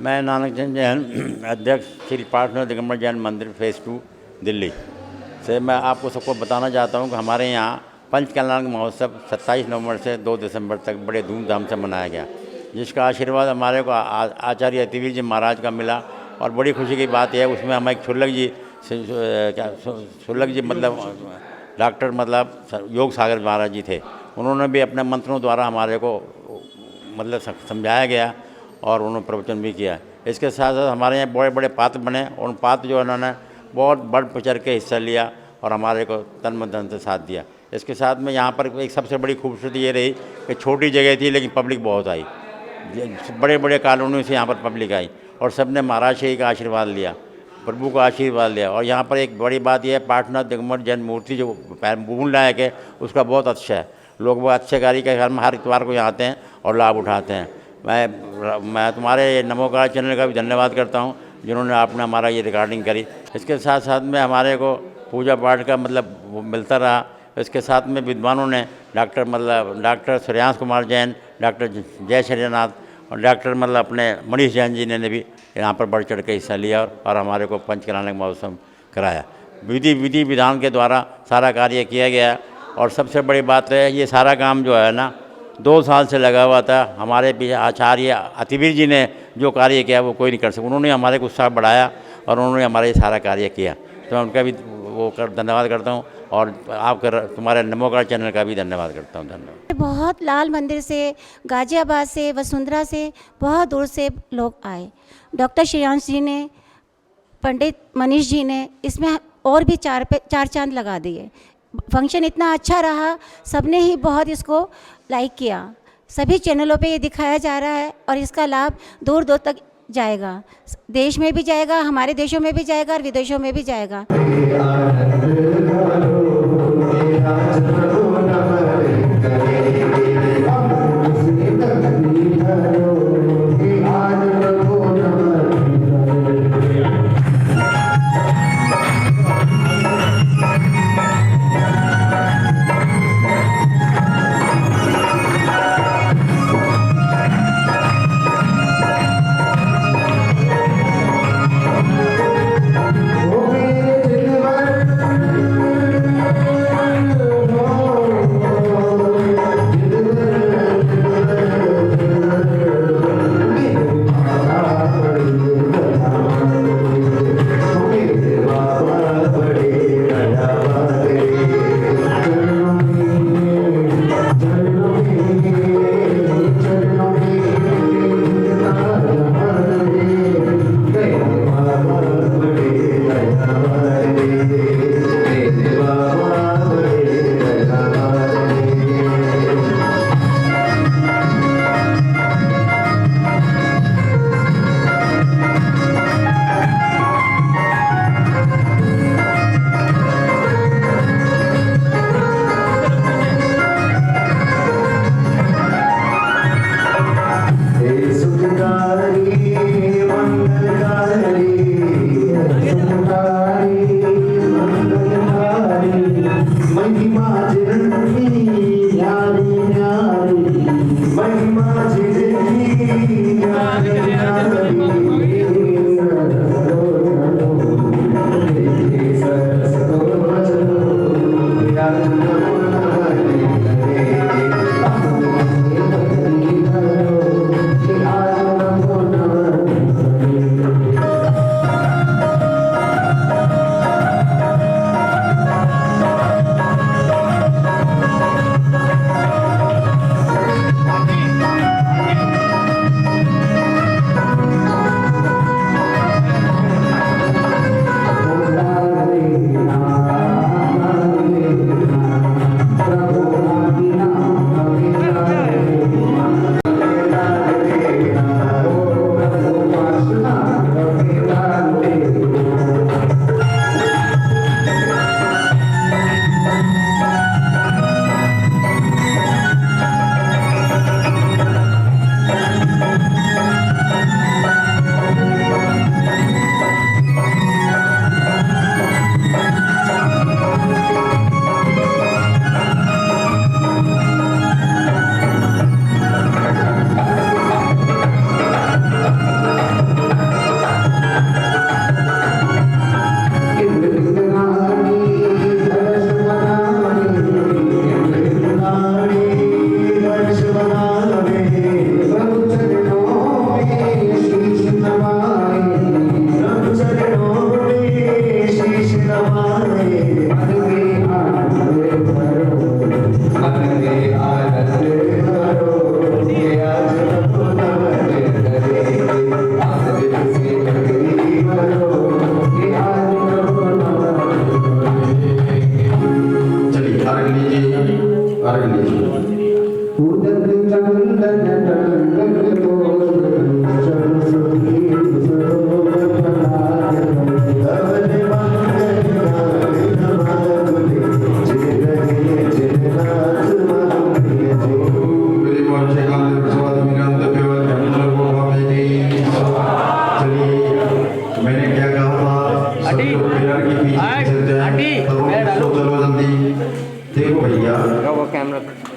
मैं नानक चंद जैन अध्यक्ष श्री पार्टनर दिगंबर जैन मंदिर फेज़ 2 दिल्ली से मैं आपको सबको बताना चाहता हूं कि हमारे यहाँ पंच कल्याण महोत्सव 27 नवंबर से 2 दिसंबर तक बड़े धूमधाम से मनाया गया, जिसका आशीर्वाद हमारे को आचार्य अतिवीर जी महाराज का मिला। और बड़ी खुशी की बात यह है, उसमें हमें एक शुल्लक जी मतलब डॉक्टर मतलब योग सागर महाराज जी थे। उन्होंने भी अपने मंत्रों द्वारा हमारे को मतलब समझाया गया और उन्होंने प्रवचन भी किया। इसके साथ साथ हमारे यहाँ बड़े बड़े पात्र बने और उन पात्र जो उन्होंने बहुत बढ़ चढ़ के हिस्सा लिया और हमारे को तन मन धन से साथ दिया। इसके साथ में यहाँ पर एक सबसे बड़ी खूबसूरती ये रही कि छोटी जगह थी लेकिन पब्लिक बहुत आई, बड़े बड़े कॉलोनियों से यहाँ पर पब्लिक आई और सब ने महाराज श्री का आशीर्वाद लिया, प्रभु का आशीर्वाद लिया। और यहाँ पर एक बड़ी बात यह है, पार्टनर दिगंबर जैन मूर्ति जो भूमि लायक है उसका बहुत अच्छा है। लोग बहुत अच्छे कार्य के घर में हर इतवार को यहाँ आते हैं और लाभ उठाते हैं। मैं तुम्हारे नमोकार चैनल का भी धन्यवाद करता हूँ जिन्होंने आपने हमारा ये रिकॉर्डिंग करी। इसके साथ साथ में हमारे को पूजा पाठ का मतलब वो मिलता रहा। इसके साथ में विद्वानों ने डॉक्टर श्रेयांश कुमार जैन, डॉक्टर जय श्रीनाथ और डॉक्टर अपने मनीष जैन जी ने भी यहाँ पर बढ़ चढ़ के हिस्सा लिया और हमारे को पंच कल्याण महोत्सव कराया। विधि विधान के द्वारा सारा कार्य किया गया। और सबसे बड़ी बात है, ये सारा काम जो है ना 2 साल से लगा हुआ था। हमारे पीछे आचार्य अतिवीर जी ने जो कार्य किया वो कोई नहीं कर सका। उन्होंने हमारे को उत्साह बढ़ाया और उन्होंने हमारा ये सारा कार्य किया, तो मैं उनका भी धन्यवाद करता हूँ और तुम्हारे नमोकार चैनल का भी धन्यवाद करता हूँ। धन्यवाद। बहुत लाल मंदिर से, गाजियाबाद से, वसुंधरा से बहुत दूर से लोग आए। डॉक्टर श्रेयांश जी ने, पंडित मनीष जी ने इसमें और भी चार चांद लगा दिए। फंक्शन इतना अच्छा रहा, सबने ही बहुत इसको लाइक किया। सभी चैनलों पे ये दिखाया जा रहा है और इसका लाभ दूर दूर तक जाएगा, देश में भी जाएगा, हमारे देशों में भी जाएगा और विदेशों में भी जाएगा।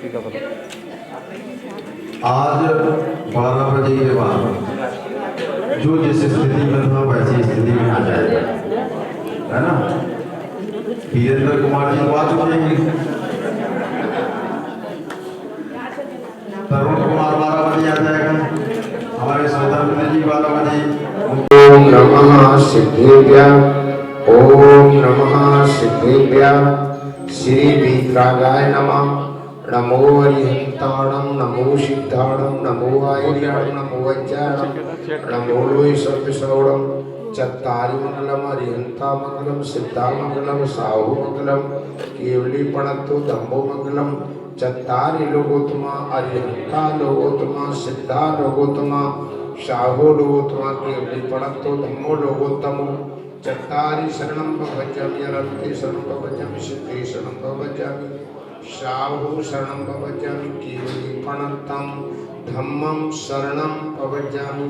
आज 12 बजे के बाद जो जिस स्थिति में था वैसी स्थिति में आ जाएगा, है ना। वीरेंद्र कुमार जी आ चुके हैं, तरुण कुमार 12 बजे आ जाएगा, हमारे स्वतंत्र जी 12 बजे। ओम नमः सिद्धेभ्यः, ओम नमः सिद्धेभ्यः, श्री वीतरागाय नमः। नमो अरिहंताणं, नमो सिद्धाणं, नमो आयुर्याणं, नमो वज्राणं, नमो लोय सर्वसौणं। चत्तारि मंगलम अरिहंता मंगलम, सिद्धा मंगलम, साहु मंगलम, केवली पणत्तु धम्मो मंगलम। चत्तारि लोकोत्तमा, अरिहंता लोकोत्तमा, सिद्धा लोकोत्तमा, साहु लोकोत्तमा, केवली पणत्तु धम्मो लोकोत्तमो। चत्तारि शरणं भवजामि, अरहते शरणं भवजामि, सिद्धे शरणं भवजामि, साहु शरणं भवजामि, केवली पणत्तं धम्मं शरणं भवजामि।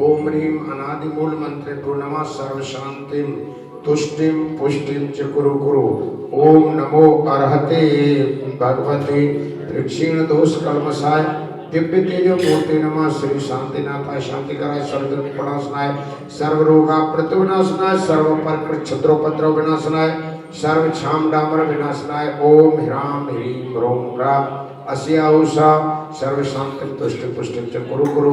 ओम ह्रीं अनादिमूल मंत्रेभ्यो नमः। सर्वशांतिं तुष्टिं पुष्टिं च कुरु कुरु। ओम नमो अरहते भगवते त्रिक्षीण दोष कल्मषाय दिव्य तेजो मूर्ति नमः। श्री शांतिनाथाय, शांतिकराय, सर्वदुःखनाशनाय, सर्वरोगा प्रतिविनाशनाय, सर्वपर्क क्षत्रोपद्रव विनाशनाय, सर्व छाम डामर विनाशनाय। ओम ह्रां ह्रीं ह्रों ह्रां अस्या उषा सर्व शांति तुष्टि पुष्टि च कुरु कुरु।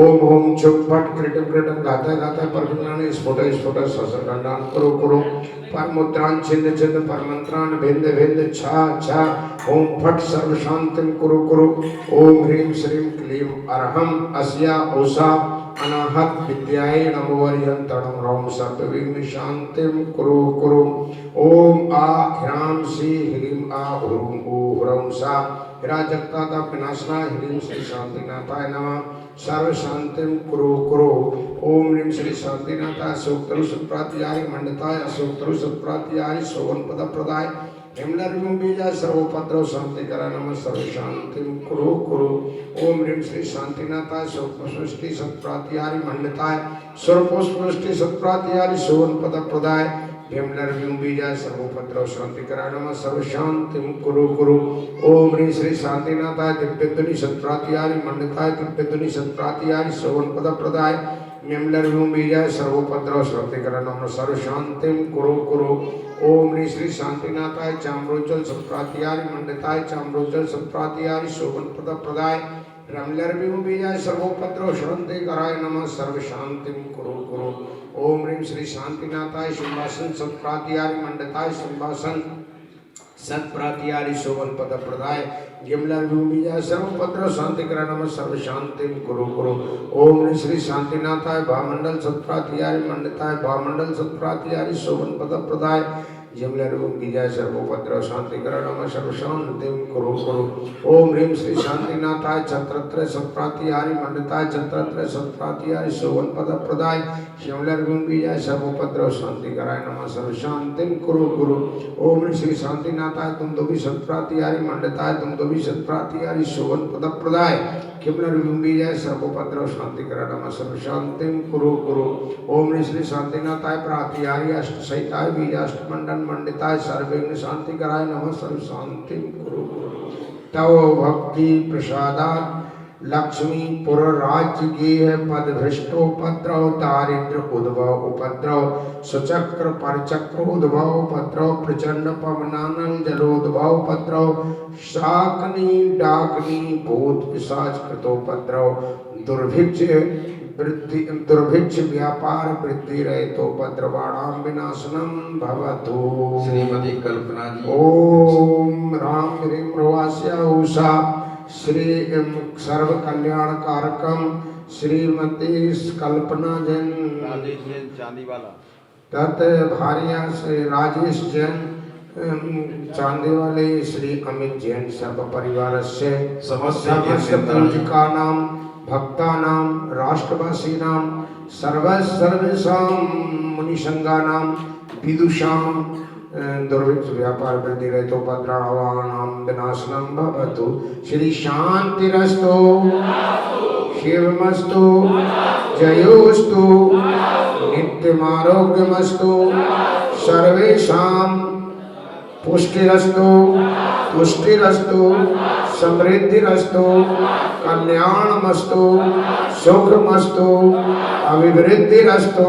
ओम ओम चुप फट क्रीटम क्रीटम गाता गाता परगुणान स्फुट स्फुट सहस्रखंडान कुरु कुरु। परमुद्रान छिंद छिंद परमंत्रान भिंद भिंद छा छा। ओम फट सर्व शांतिम कुरु कुरु। ओम ह्रीं श्रीं क्लीं अरहम अस्या उषा अनाहत विद्याय नमो अरिहंतणं रौं सर्वविघ्न शांतिम कुरु कुरु। ओम आ ह्रां श्री ह्रीं आ ह्रूं ऊ ह्रौं सा हिराजक्ताता विनाशनाय ह्रीं श्री शांतिनाथाय नमः। सर्व शांतिम कुरु कुरु। ओम ह्रीं श्री शांतिनाथाय सूक्तरु सत्प्रातिहारी मंडताय असूक्तरु सत्प्रातिहारी शोभन पद प्रदाय हिमलर बीजा सर्वोपद्रव शांति करा नमः। सर्व शांतिम कुरु कुरु। ओम ह्रीं श्री शांतिनाथाय सूक्ष्मष्टि सत्प्रातिहारी मंडताय सर्वपुष्टि सत्प्रातिहारी शोभन पद प्रदाय हिमलर बीजा सर्वोपद्रव शांति करा नमः। सर्व शांतिम कुरु कुरु। ओम ह्रीं श्री शांतिनाथाय दिव्यध्वनि सत्प्रातिहारी मंडताय दिव्यध्वनि सत्प्रातिहारी शोभन पद प्रदाय निम्लर बीजा सर्वोपद्रव शांति करा नमः। सर्व शांतिम कुरु कुरु। ओम ह्रीं श्री शांतिनाथाय चाम्रोज्जल सत्प्रातिहारी मंडताय चाम्रोज्जल सत्प्रातिहारी शोभन पद प्रदाय रमलर बीजा सर्वोपद्रव शांति कराय नमः। सर्व शांतिम कुरु कुरु। ओम ह्रीं श्री शांतिनाथाय सिंहासन सत्प्रातिहारी मंडताय सिंहासन सत्प्रातिहारी शोभन पद प्रदाय गिमलर बीजा सर्वोपद्रव शांति करा नमः। सर्व शांतिम कुरु कुरु। ओम ह्रीं श्री शांतिनाथाय भामंडल सत्प्रातिहारी मंडताय भामंडल सत्प्रातिहारी शोभन पद प्रदाय जमलर बीजा सर्वोपद्रव शांति करा नमः। सर्व शांतिम कुरु कुरु। ओम ह्रीं श्री शांतिनाथाय छत्रत्र सत्प्रातिहारी मंडताय छत्रत्र सत्प्रातिहारी शोभन पद प्रदाय जमलर बीजा सर्वोपद्रव शांति कराय नमः। सर्व शांतिम कुरु कुरु। ओम ह्रीं श्री शांतिनाथाय तुमदोभी सत्प्रातिहारी मंडताय तुमदोभी सत्प्रातिहारी शोभन पद प्रदाय किमलर बीजा सर्वोपद्रव शांति करा नमः। सर्व शांतिम कुरु कुरु। ओम ह्रीं श्री शांतिनाथाय प्रातिहारी अष्ट सहिताय बीजाष्ट मंडन मंडिताय सर्वविघ्न शांति कराय नमः। सर्व शांतिम कुरु कुरु। तव भक्ति प्रसादात् लक्ष्मी पुर राज्य गेह पद भ्रष्टोपद्रव दारिद्र उद्भव उपद्रव सुचक्र परचक्र उद्भव उपद्रव प्रचंड पवनानल जलोद्भव उपद्रव शाकनी डाकनी भूत पिशाच कृतोपद्रव दुर्भिक्ष वृद्धि दुर्भिक्ष व्यापार वृद्धि रहितोपद्रवाणां विनाशनम भवतु। श्रीमती कल्पना जी। ओम राम ह्रीं ह्रवास्या उषा श्री सर्व कल्याण कारकम श्रीमती कल्पना जैन चांदी वाला तत् भार्या श्री राजेश जैन चांदी वाले श्री अमित जैन सर्व परिवार से समस्त पूजिकानां भक्तानां राष्ट्रवासीनां सर्वेषां मुनिसंगानां विदुषां दुर्भिक्ष व्यापार वृद्धि रहितोपद्रवाणां विनाशनं भवतु। श्री शांतिरस्तु शिवमस्तु जयोस्तु नित्यमारोग्यमस्तु सर्वेषां पुष्टिरस्तु तुष्टिरस्तु समृद्धिरस्तु, कल्याणमस्तु, सुखमस्तु, अभिवृद्धिरस्तु,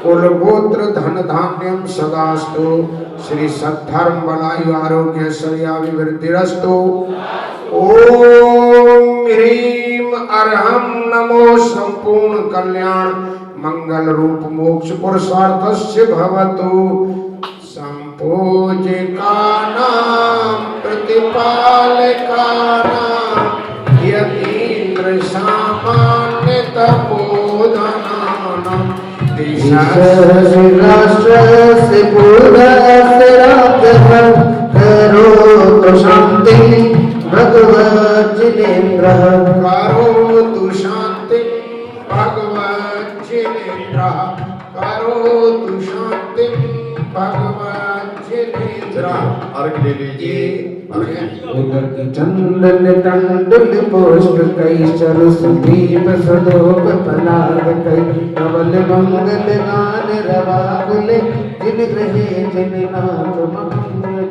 कुलगोत्र धन धान्यम सदास्तु, श्री सद्धर्म बलायु आरोग्य श्रेयाभिवृद्धिरस्तु। ओम ह्रीम अरहम नमो संपूर्ण कल्याण मंगल रूप मोक्ष पुरुषार्थस्य भवतु। संपूजिका नाम प्रतिपालका नाम यतीन्द्र सामान्य तपोधनानाम राष्ट्र से पूरा करो तो शांति भगवत जिनेन्द्र करो तु शांति भगवत जिनेन्द्र करो तु शांति भगवत जिनेन्द्र। अर्घ ले लीजिए। चंदन टंडुल पुष्प कई सरस दीप सदोप पलाद कई कवल मंगल गान रवाकुल जिन ग्रहे जिन नाथ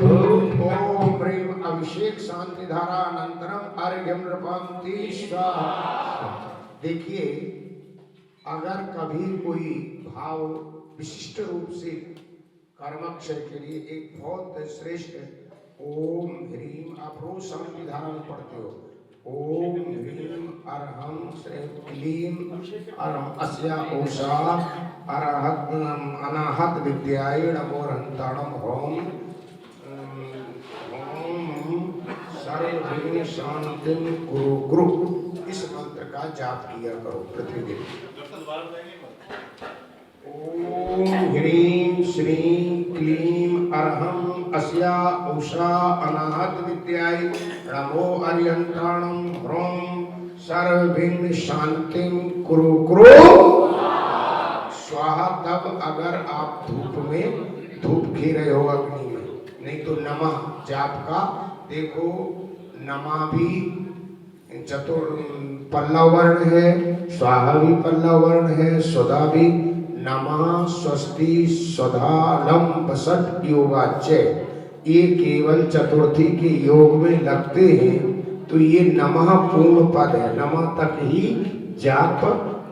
ओम प्रेम अभिषेक शांति धारा अनंतरम अर्घ्यम नृपंति स्वाहा। देखिए, अगर कभी कोई भाव विशिष्ट रूप से कर्माक्षर के लिए एक बहुत श्रेष्ठ ओम ह्रीम, आप रोज शांति धारा में पढ़ते हो, ओम ह्रीम अरहम क्लीम अरहम अस्या ओषा अरहत अनाहत विद्याय नमो रंताणम होम सर्वभूत शांति कुरु कुरु। इस मंत्र का जाप किया करो प्रतिदिन। ओम ह्रीं श्रीं क्लीं अरहं अस्या उषा अनाहत विद्याय नमो अर्यंत्राणं ह्रौं सर्वभिन्न शांतिं कुरु कुरु स्वाहा। तब अगर आप धूप में धूप घी रहे हो अग्नि में, नहीं तो नमः जाप का देखो, नमा भी चतुर पल्लव वर्ण है, स्वाहा भी पल्लव वर्ण है, स्वधा भी नमः स्वस्ति स्वधालम बसट योगाच्य। ये केवल चतुर्थी के योग में लगते हैं, तो ये नमः पूर्ण पद है, नमः तक ही जाप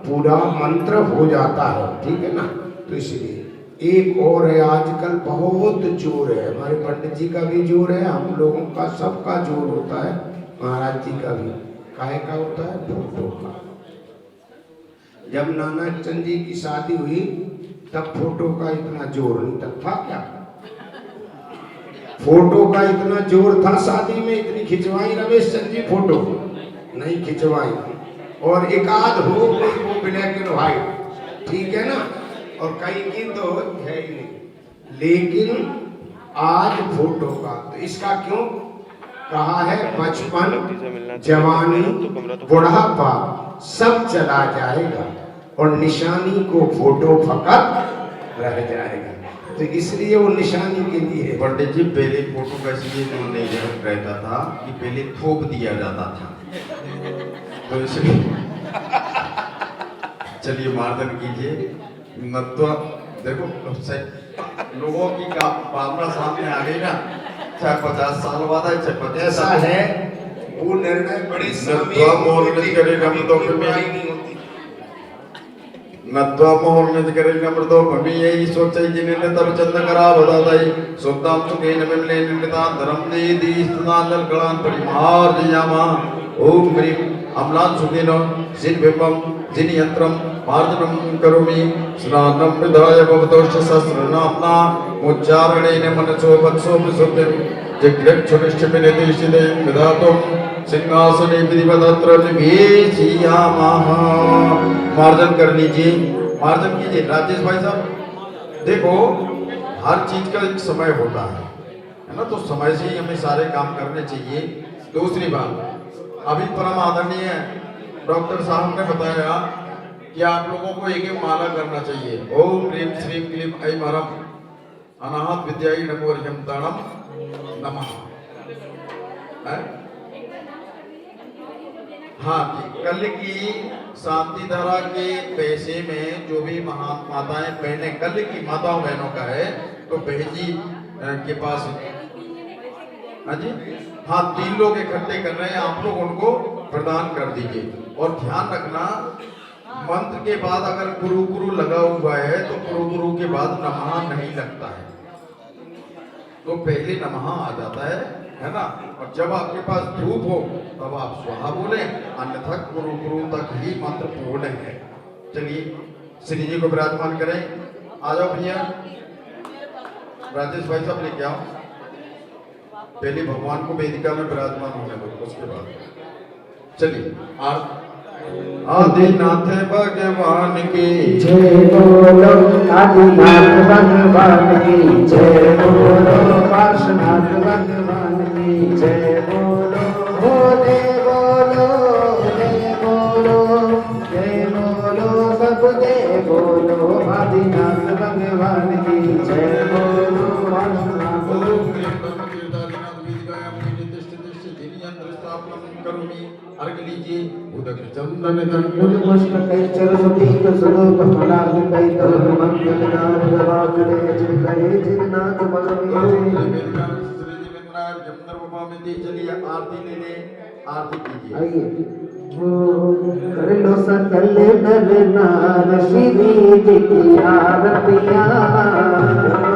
पूरा मंत्र हो जाता है, ठीक है ना। तो इसलिए एक और है, आजकल बहुत जोर है, हमारे पंडित जी का भी जोर है, हम लोगों का सबका जोर होता है, महाराज जी का भी। काहे का होता है? फोटो का। जब नानक चंद जी की शादी हुई तब फोटो का इतना जोर नहीं था क्या? फोटो का इतना जोर था, शादी में इतनी खिंचवाई रमेश चंद जी फोटो नहीं खिंचवाई, और एकाध हो कोई वो ब्लैक एंड व्हाइट, ठीक है ना, और कहीं की तो है ही नहीं। लेकिन आज फोटो का तो इसका क्यों कहा है? बचपन जवानी बुढ़ापा सब चला जाएगा और निशानी को फोटो फकत रह जाएगा, तो इसलिए वो निशानी के लिए। पंडित जी, पहले फोटो का इसलिए जो नहीं रहता था कि पहले थोप दिया जाता था, तो इसलिए चलिए मार्जन कीजिए। नत्वा देखो लोगों की भावना सामने आ गई ना, चाहे 50 साल बाद है चाहे 50 ऐसा साल है, वो निर्णय बड़े नत्वा मोहल में करेगा मृदो नत्वा मोहल में करेगा मृदो भमी यही सोचे जिन्हें तब चंद करा बताई सुक्ताम सुखे नमिले निमिता धर्म दे दी स्तनाल कलान परिमार दियामा। ओम ह्रीं अम्लान सुखिनो जिन बिंबम जिन यंत्रम मार्जनम करोमि स्नानं विधाय भवतोष सहस्रनाम्ना उच्चारणेन मनसो वत्सो विशुद्धिं जिग्रक्षुनिष्ठिपिनितिशिदे विधातुं सिंहासने विधिवदत्र निवेशयामः। मार्जन कर लीजिए, मार्जन कीजिए। राजेश भाई साहब देखो, हर चीज का एक समय होता है ना, तो समय से ही हमें सारे काम करने चाहिए। दूसरी बात, अभी परम आदरणीय डॉक्टर साहब ने बताया कि आप लोगों को एक माला करना चाहिए। ओम ह्रीं श्रीं क्लीं ऐं हरम अनाहत विद्याय नमो ह्यंताणम नमः। हाँ, कल की शांति धारा के पैसे में जो भी महान माताएं बहनें, कल की माताओं बहनों का है, तो बहन जी के पास। हाँ जी, हाँ 3 लोग इकट्ठे कर रहे हैं, आप लोग उनको प्रदान कर दीजिए। और ध्यान रखना मंत्र के बाद अगर गुरु गुरु लगा हुआ है तो गुरु गुरु के बाद नमः नहीं लगता है, तो पहले नमः आ जाता है ना। और जब आपके पास धूप हो तब आप स्वाहा बोले, अन्यथा गुरु गुरु तक ही मंत्र पूर्ण है। चलिए श्री जी को विराजमान करें। आ जाओ भैया, राजेश भाई साहब लेके आओ। पहले भगवान को वेदिका में विराजमान होने दो, उसके बाद चलिए। आदिनाथ भगवान की जय बोलो, आदिनाथ भगवान की जय बोलो, पार्श्वनाथ भगवान की जय बोलो, जय बोलो, जय बोलो, जय बोलो, सब जय बोलो, आदिनाथ भगवान की जय बोलो, पार्श्वनाथ अर्घ लीजिए। उदक चंदन गंगुल पुष्प कैचर सुदीप स्वरूप फलार्घ कैतव मंगलदार दवाकरे जिनकरे जिननाथ बलमेरे। चलिए आरती ले ले, आरती कीजिए। आइए कर लो सकल नर नार श्री जी की आरतियाँ,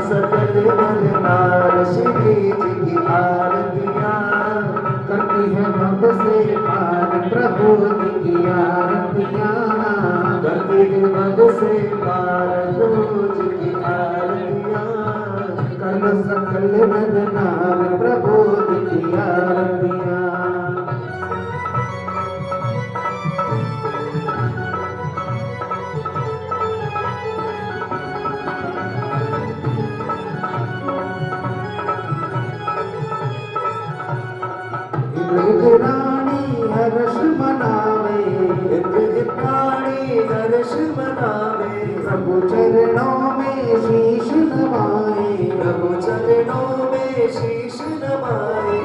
सकल नर नार श्री जी की आरतियाँ, करती है भक्त से पार प्रभु की आरतियाँ, करती है भक्त से पार प्रभु की आरतियाँ, कर लो सकल नर नार प्रभु की आरतियाँ। रानी हर्ष मनावे, रानी हर्ष मनावे, प्रभु चरणों में शीश नवाए, प्रभु चरणों में शीश नवाए,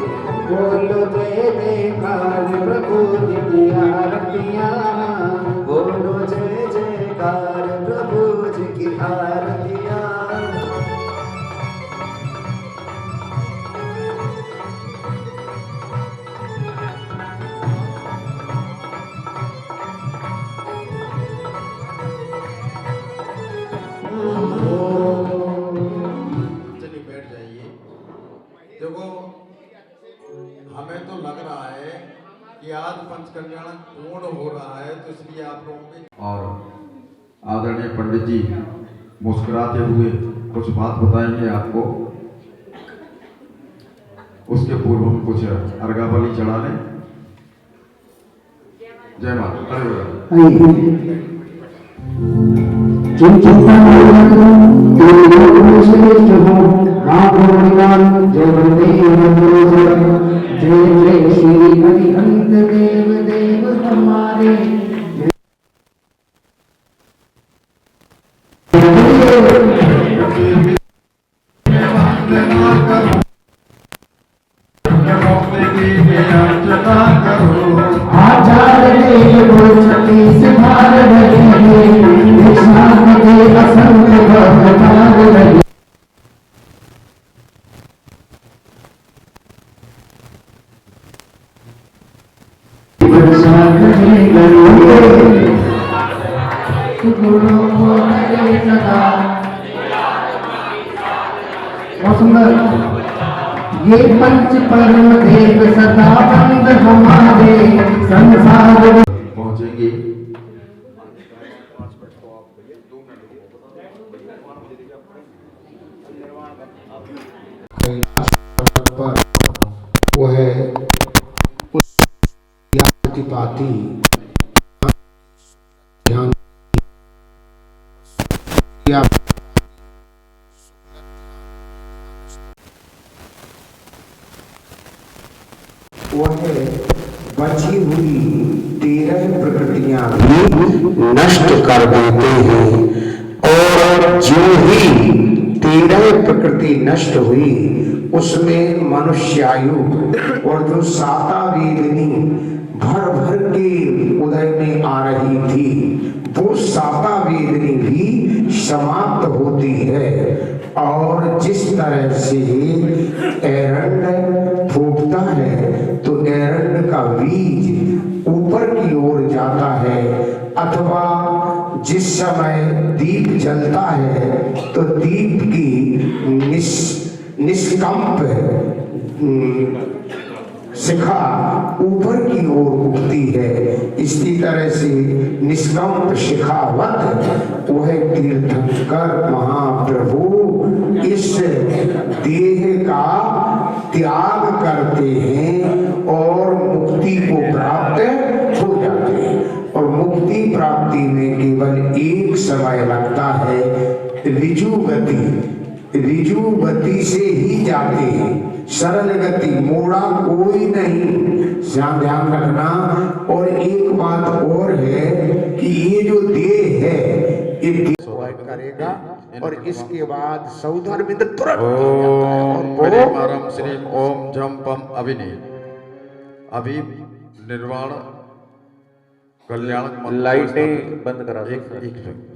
बोलो जय जयकार प्रभु जी की आरतियाँ, बोलो जय जयकार प्रभु जी की आरतियाँ। चलिए बैठ जाइए। देखो हमें तो लग रहा है कि आज पंचकल्याण पूर्ण हो रहा है, तो इसलिए आप लोगों के और आदरणीय पंडित जी मुस्कुराते हुए कुछ बात बताएंगे आपको। उसके पूर्व हम कुछ अर्घाबली चढ़ा लें। जय माता। जय जय श्री हरिहंत देव देव हमारे। आचार देव छठी से भार रहे, असंख्य भगवान रहे। ये पंच परम देव सदा बंद हमारे संसार पहुंचेंगे। वो है उस पाती ध्यान वह बची हुई 13 प्रकृतियां भी नष्ट कर देते हैं, और जो ही 13 प्रकृति नष्ट हुई उसमें मनुष्यायु और जो साता वेदनी भर भर के उदय में आ रही थी, वो साता वेदनी भी समाप्त होती है। और जिस तरह से एरंड फूटता है बीज ऊपर की ओर जाता है, अथवा जिस समय दीप जलता है तो दीप की निष्कंप शिखा ऊपर की ओर उठती है। इसी तरह से निष्कंप शिखावत वह तीर्थंकर महाप्रभु इस देह का त्याग करते हैं और मुक्ति को प्राप्त हो जाते हैं। और मुक्ति प्राप्ति में केवल एक समय लगता है, ऋजु गति से ही जाते हैं। सरल गति मोड़ा कोई नहीं, ध्यान रखना। और एक बात और है कि ये जो देह है ये देह करेगा और इसके बाद सौधर्मिंद्र तुरंत ओम श्री ओम झम पम अभिनय अभी निर्वाण कल्याण लाइटें बंद करा दो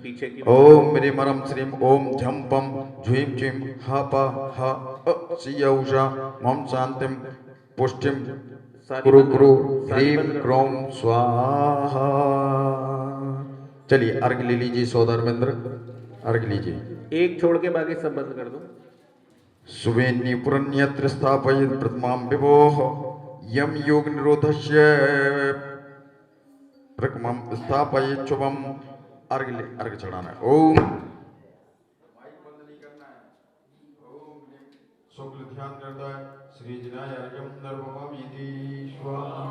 पीछे की ओम मेरे मरम श्रीम ओम झम पम झुम चिम हा पा हा सियौषा मम शांतिम पुष्टिम कुरु कुरु ह्रीम क्रोम स्वाहा। चलिए अर्घ ले लीजिए सौधर्मेंद्र, अर्घ लीजिए। एक छोड़ के बाकी सब बंद कर दो। सुवेन्नी पुरन्यत्र स्थापयित प्रतिमां विभोः यम योग निरोधस्य प्रकमं स्थापयित शुभम। अर्घ चढ़ाना है। ओम शुक्ल ध्यान करता है श्री जिनाय अर्घ्यम नर्वमामीति स्वाहा।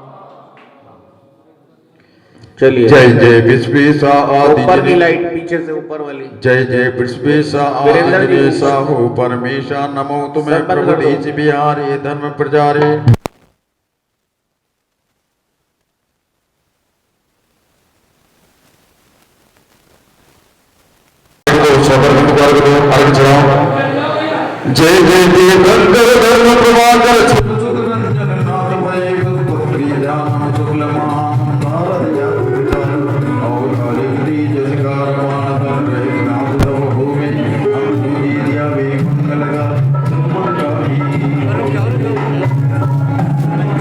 चलिए जय जय विश्वेशा ऊपर की आदि लाइट पीछे से ऊपर वाली। जय जय विश्वेशा आदिदेशा हो परमेशा नमो तुम्हें सब बंद प्रभु कर दो। देश बिहारे धर्म प्रचारे। जय जय देव धर्म प्रभाकर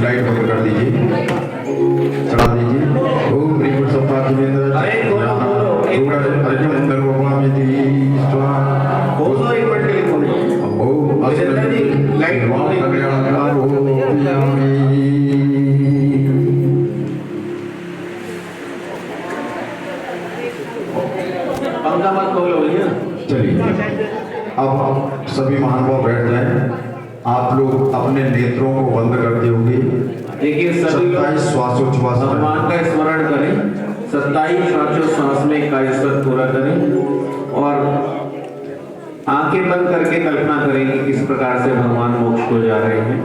लाइट बंद कर दीजिए, चढ़ा दीजिए। ओम ह्रीं सप्ता चलिए अब सभी महानुभाव बैठ जाएं। आप लोग अपने नेत्रों को बंद करते होंगे। देखिए सभी लोग 27 श्वासोच्छ्वास भगवान का स्मरण करें। 27 श्वासोच्छ्वास में 21 पूरा करें और आंखें बंद करके कल्पना करें कि किस प्रकार से भगवान मोक्ष को जा रहे हैं।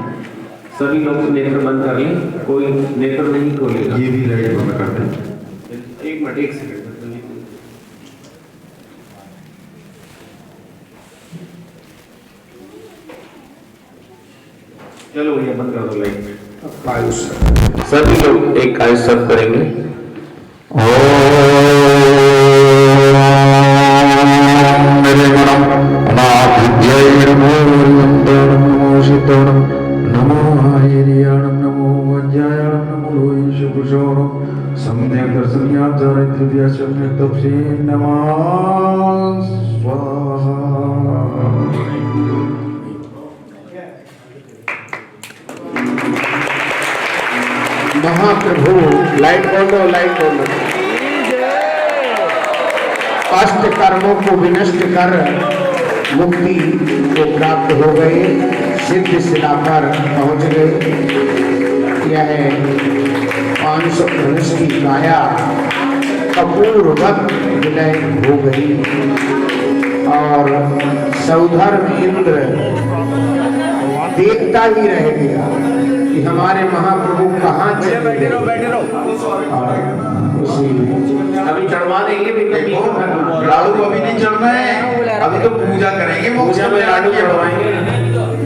सभी लोग नेत्र बंद कर लें, कोई नेत्र नहीं खोलेगा। ये भी लाइट बंद कर दें। एक मिनट, एक सेकंड। चलो भैया बंद कर दो लाइट। सभी लोग एक आयुष सब करेंगे। मेरे मनम नमो आयर्याणम नमो वज्रायाणम नमो लोहिष पुरुषोणम सम्यक् दर्शन्याचारित्र्य सम्यक् तपसे नमः स्वाहा। महाप्रभु लाइट बोलो, लाइट बोलो। अष्ट कर्मों को विनष्ट कर मुक्ति को प्राप्त हो गए, सिद्ध शिला पर पहुंच गए। यह 500 धनुष की काया कपूरवत विलय हो गई और सौधर्म इंद्र देखता ही रह गया कि हमारे महाप्रभु कहाँ चले गए। अभी चढ़वा देंगे लाडू अभी नहीं चढ़ना है, अभी तो पूजा करेंगे। पूजा में लाडू चढ़वाएंगे।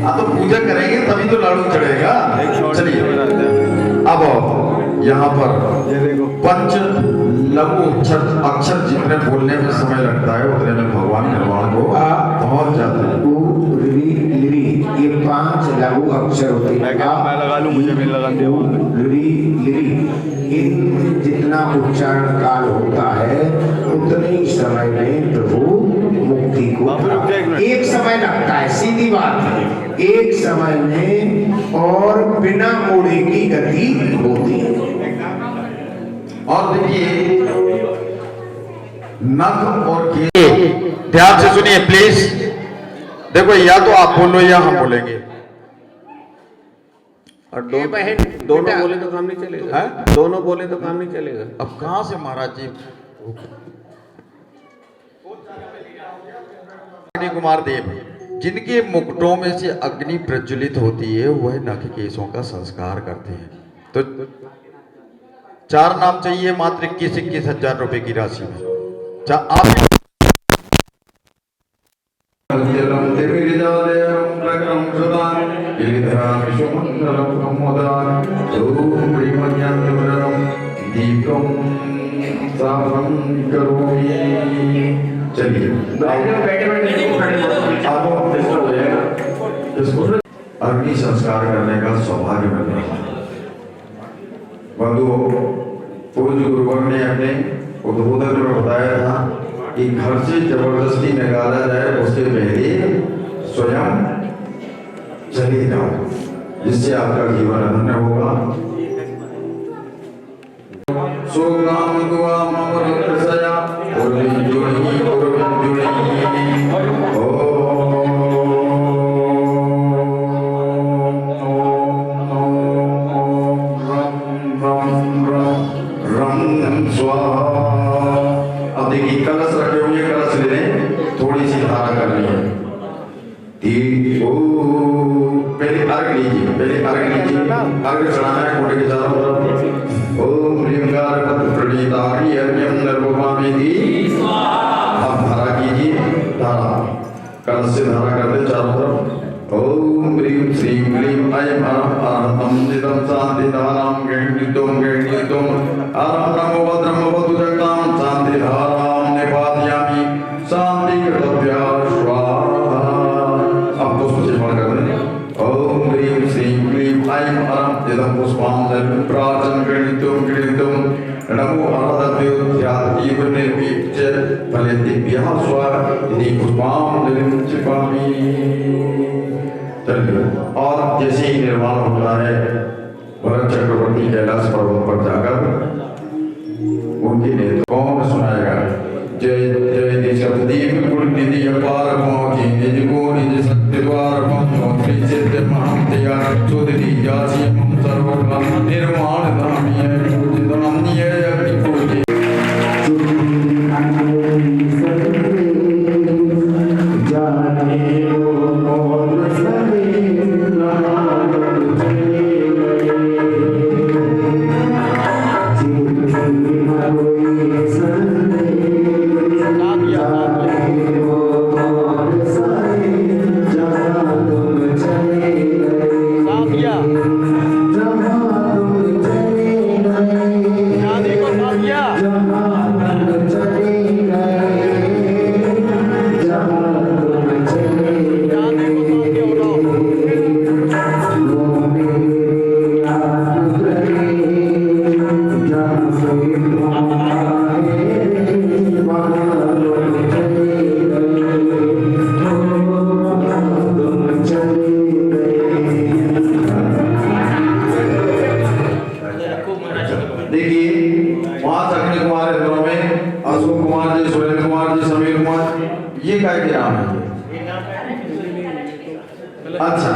हाँ तो पूजा करेंगे तभी तो लाडू चढ़ेगा। चलिए अब यहाँ पर पंच लघु अक्षर जितने बोलने में समय लगता है उतने में भगवान निर्वाण को पहुंच जाते हैं। ये 5 लघु अक्षर होते हैं। मैं लगा लूं, मुझे भी लगा दिया। उच्चारण काल होता है उतने ही समय में प्रभु मुक्ति को एक समय लगता है, सीधी बात है, एक समय में और बिना मोड़े की गति होती है। और देखिए नख और ध्यान से सुनिए प्लीज। देखो या तो आप बोलो या हम बोलेंगे। और दोनों बोले तो काम नहीं चलेगा है? दोनों बोले तो काम नहीं चलेगा। अब कहां से महाराज जी? अग्नि कुमार देव जिनके मुकुटों में से अग्नि प्रज्वलित होती है वह नख केशों का संस्कार करते हैं। तो 4 नाम चाहिए मात्र 21,000 रुपए की राशि में। आप चलिए अग्नि संस्कार करने का सौभाग्य मिल रहा है। बंधुओं, पूज्य गुरुवर ने अपने उद्बोधन में बताया था कि घर से जबरदस्ती निकाला जाए उसके पहले स्वयं चले जाओ, जिससे आपका जीवन धन्य होगा। सोगाम दुआ ममरतसया उर्जुनी उर्जुनी कलश रखे हुए, कलश ले लें, थोड़ी सी धारा करनी है। पहले अर्घ लीजिए, अर्घ चढ़ाना है कोटे के चारों तरफ। ओम ह्रींकार पत्र प्रणीतारी अर्घ्यम नर्वमामिति। आप धारा कीजिए, धारा कलश से धारा कर दे चारों तरफ। ओम ह्रीं श्रीं क्लीं ऐं अरहं निदं शांति धारां गणितों अरहं नमो भद्रं भवतु जगतां शांति धारां निपातयामि शांति कर्तव्या स्वाहा। अब पुष्प से पढ़ कर दें। ओम ह्रीं श्रीं क्लीं ऐं अरहं निदं पुष्पां प्राचन गणितों नमो अरहद्योत्यादिव निर्विच्य फलेतिभ्यः स्वाहा इति पुष्पां क्षिपामि। और जैसे ही निर्माण होता है, भरत चक्रवर्ती कैलाश पर्वत पर जाकर उनके नेत्र कौन सुनाएगा? जय जय निशब्दीप गुण निधि अपार मोहि निज को निज सत्य द्वार मंत्री सिद्ध महामतिया सुधि जासी मम सर्वका निर्माण धामी पूजित धामी अग्नि पूजित। अच्छा,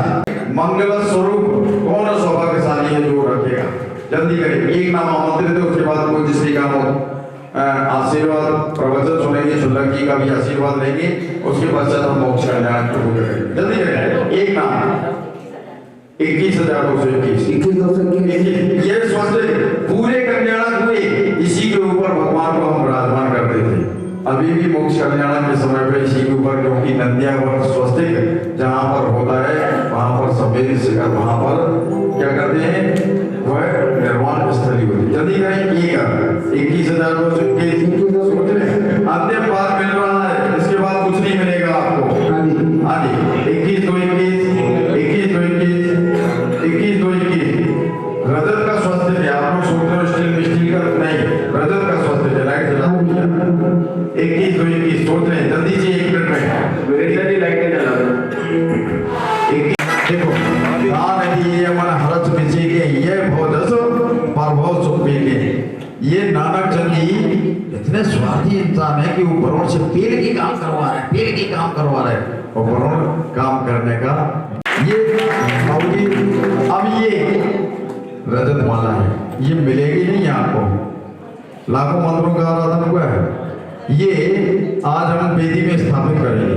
मंगल स्वरूप कौन सौभाग्यशाली है जो रखेगा? जल्दी करें, एक नाम आमंत्रित है, उसके बाद कोई जिसके का आशीर्वाद प्रवचन सुनेंगे, शुल्लक जी का भी आशीर्वाद लेंगे, उसके पश्चात हम मोक्ष कल्याण की पूजा करेंगे। जल्दी करें, एक नाम 21,221 ये स्वस्थ पूरे कल्याण हुए, इसी के ऊपर भगवान को हम विराजमान करते थे। अभी भी मोक्ष कल्याण के समय पे इसी के ऊपर, क्योंकि नंदियावर्त स्वस्तिक जहाँ पर होता है वहाँ पर सफेद शिखर, वहाँ पर क्या करते हैं, वह निर्वाण स्थली होती है। जल्दी करें, 21,221 अंतिम बार मिल रहा है, इसके बाद कुछ नहीं मिलेगा आपको। हाँ जी, 21,221 रजत का स्वास्थ्य है। आप लोग सोचते हो स्टील का नहीं, रजत सोच रहे हैं जल्दी से 1 मिनट में वीरेंद्र जी लाइटें जला दो। देखो नदी ये मन हरच मिची के ये भोजस पर बहुत सुख पी के ये नानक चंद जी इतने स्वार्थी इंसान है कि ऊपर से पेड़ की काम करवा रहे हैं, पेड़ की काम करवा रहे हैं, ऊपर काम करने का ये बाबूजी। अब ये रजत माला है, ये मिलेगी नहीं आपको, लाखों मंत्रों का आराधन हुआ है। ये आज हम वेदी में स्थापित करेंगे।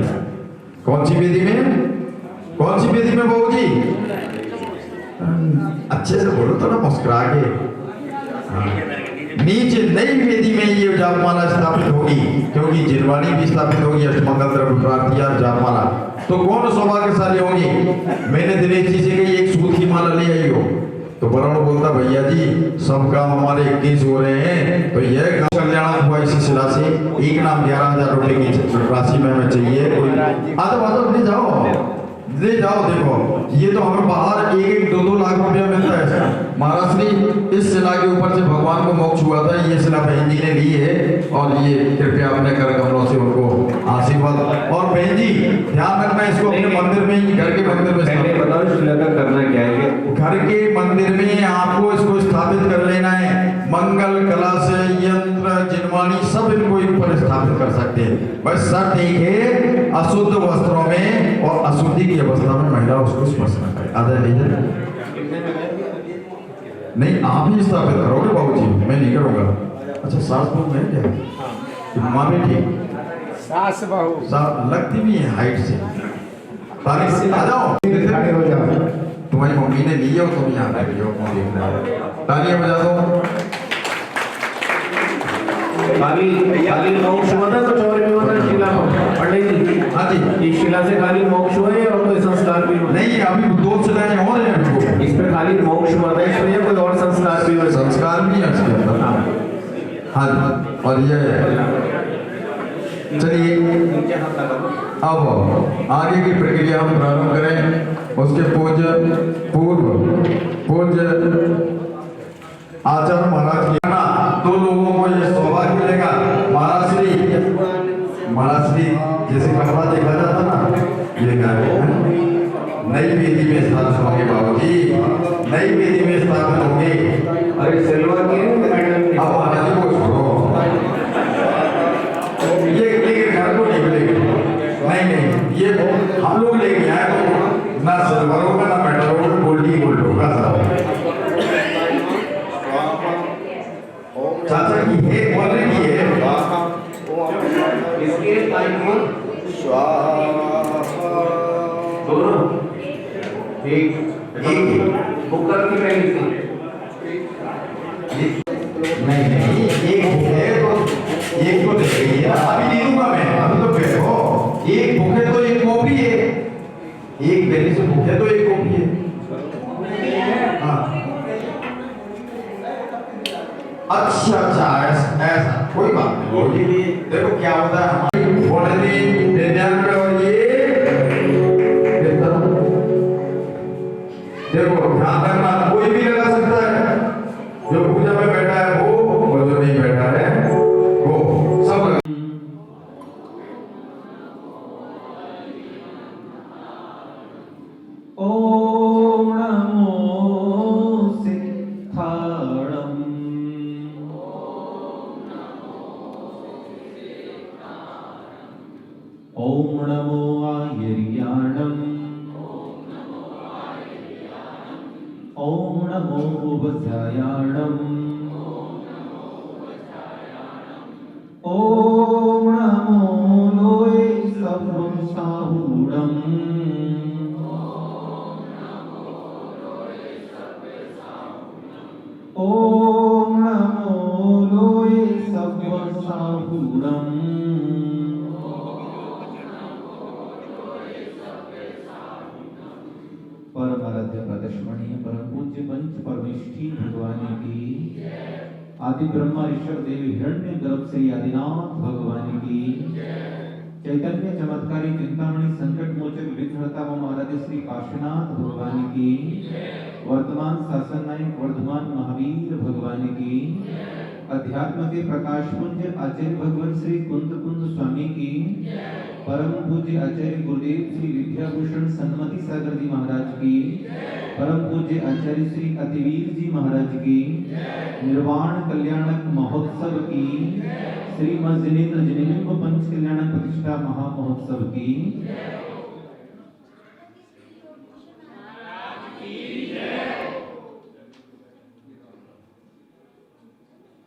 कौन सी वेदी में? कौन सी वेदी में बाबूजी? अच्छे से बोलो थोड़ा मुस्कुरा के। नीचे नई वेदी में ये जापमाला स्थापित होगी, क्योंकि जिनवाणी भी स्थापित होगी, अष्टमंगल द्रव्य प्राप्तियां जापमाला। तो कौन सौभाग्यशाली होंगे? मैंने दिनेश जी से कही एक सूत की माला ले आई हो, तो वरुण बोलता भैया जी सब काम हमारे 21 हो रहे हैं, तो यह कल्याण हुआ इसी शिला से एक नाम 11,000 रुपए की राशि में हमें चाहिए। कोई ले जाओ ले जाओ। देखो ये तो हमें बाहर 1-2 लाख रुपया मिलता है। महाराज श्री इस शिला के ऊपर से भगवान को मोक्ष हुआ था, ये शिला बहन जी ने ली है और ये कृपया अपने कर कमलों से उनको आशीर्वाद। और बहन जी ध्यान रखना इसको अपने मंदिर में, घर के मंदिर में बताओ शिला का करना क्या है? घर के मंदिर में आपको इसको स्थापित कर लेना है। मंगल कला से यंत्र जिनवाणी सब इनको ऊपर स्थापित कर सकते हैं। बस शर्त एक है, अशुद्ध वस्त्रों में और अशुद्धि की अवस्था में महिला उसको स्पर्श न करे। आधा लीजिए। नहीं आप ही स्थापित करोगे बाबूजी, मैं नहीं करूंगा। अच्छा सास बहू है क्या? माँ बेटी सास बहू लगती भी है हाइट से। आ जाओ खड़े हो जाओ। तुम्हारी मम्मी ने ली हो, तुम यहाँ पे भी हो, तालियां बजा दो। खाली मोक्ष हुआ था कुछ और भी हुआ था शिला में? पंडित जी हाँ जी, इस शिला से खाली मोक्ष हुआ है और कोई संस्कार भी हुआ? नहीं अभी 2 शिलाएं और हैं हमको। इस पे खाली मोक्ष हुआ था, इसमें कोई और संस्कार भी हुआ? संस्कार भी है उसके अंदर। हाँ और ये चलिए अब आगे की प्रक्रिया हम प्रारंभ करें। उसके पूज्य आचार्य महाराज की ना 2 लोगों को ये सौभाग्य मिलेगा। महाराज श्री जैसे कपड़ा देखा जाता ना, ये नई वेदी में स्थापित होंगे बाबूजी, नई वेदी में स्थापित होंगे। अरे सिल्वा के अब महाराज को छोड़ो, ये घर को नहीं मिलेगी। नहीं ये हम लोग लेके आए तो ना सिल्वर होगा ना मेटल होगा, गोल्ड होगा सब। चाचा की है क्वालिटी है इसके दोनों एक बुकर की पहली थी। नहीं एक बुक है तो एक तो दे रही है, अभी नहीं दूंगा मैं, अभी तो बैठो। एक बुक है तो एक कॉपी है, एक पहले से बुक है तो एक कॉपी है। हाँ अच्छा ऐसा कोई बात नहीं। देखो क्या होता है हमारी और ये देखो ध्यान रखना, कोई भी लगा सकता है, जो पूजा में बैठा है वो और जो नहीं बैठा है वो सब। ओम नमो सिद्धाणम ओम नमो आयर्याणम ओम नमो उपध्यायाणम ओम नमो लोये सभं साहूणम ओम नमो लोये सभं साहूणम परम आराध्य प्रदर्शनीय परम पूज्य पंच परमेष्ठी भगवान की, आदि ब्रह्मा ईश्वर देव हिरण्य गर्भ से आदिनाथ भगवान की, चैतन्य चमत्कारी चिंतामणि संकट मोचक विघ्नहर्ता व महाराज श्री काशीनाथ भगवान की, वर्तमान शासन नायक वर्धमान महावीर भगवान की, अध्यात्म के प्रकाश पुंज आचार्य भगवान श्री कुंद स्वामी की, परम पूज्य आचार्य गुरुदेव श्री विद्याभूषण सन्मति सागर जी महाराज की, परम पूज्य आचार्य श्री अतिवीर जी महाराज की, निर्वाण कल्याणक महोत्सव की, श्रीमद जिनेन्द्र जिनेन्द्र पंच कल्याणक प्रतिष्ठा महामहोत्सव की,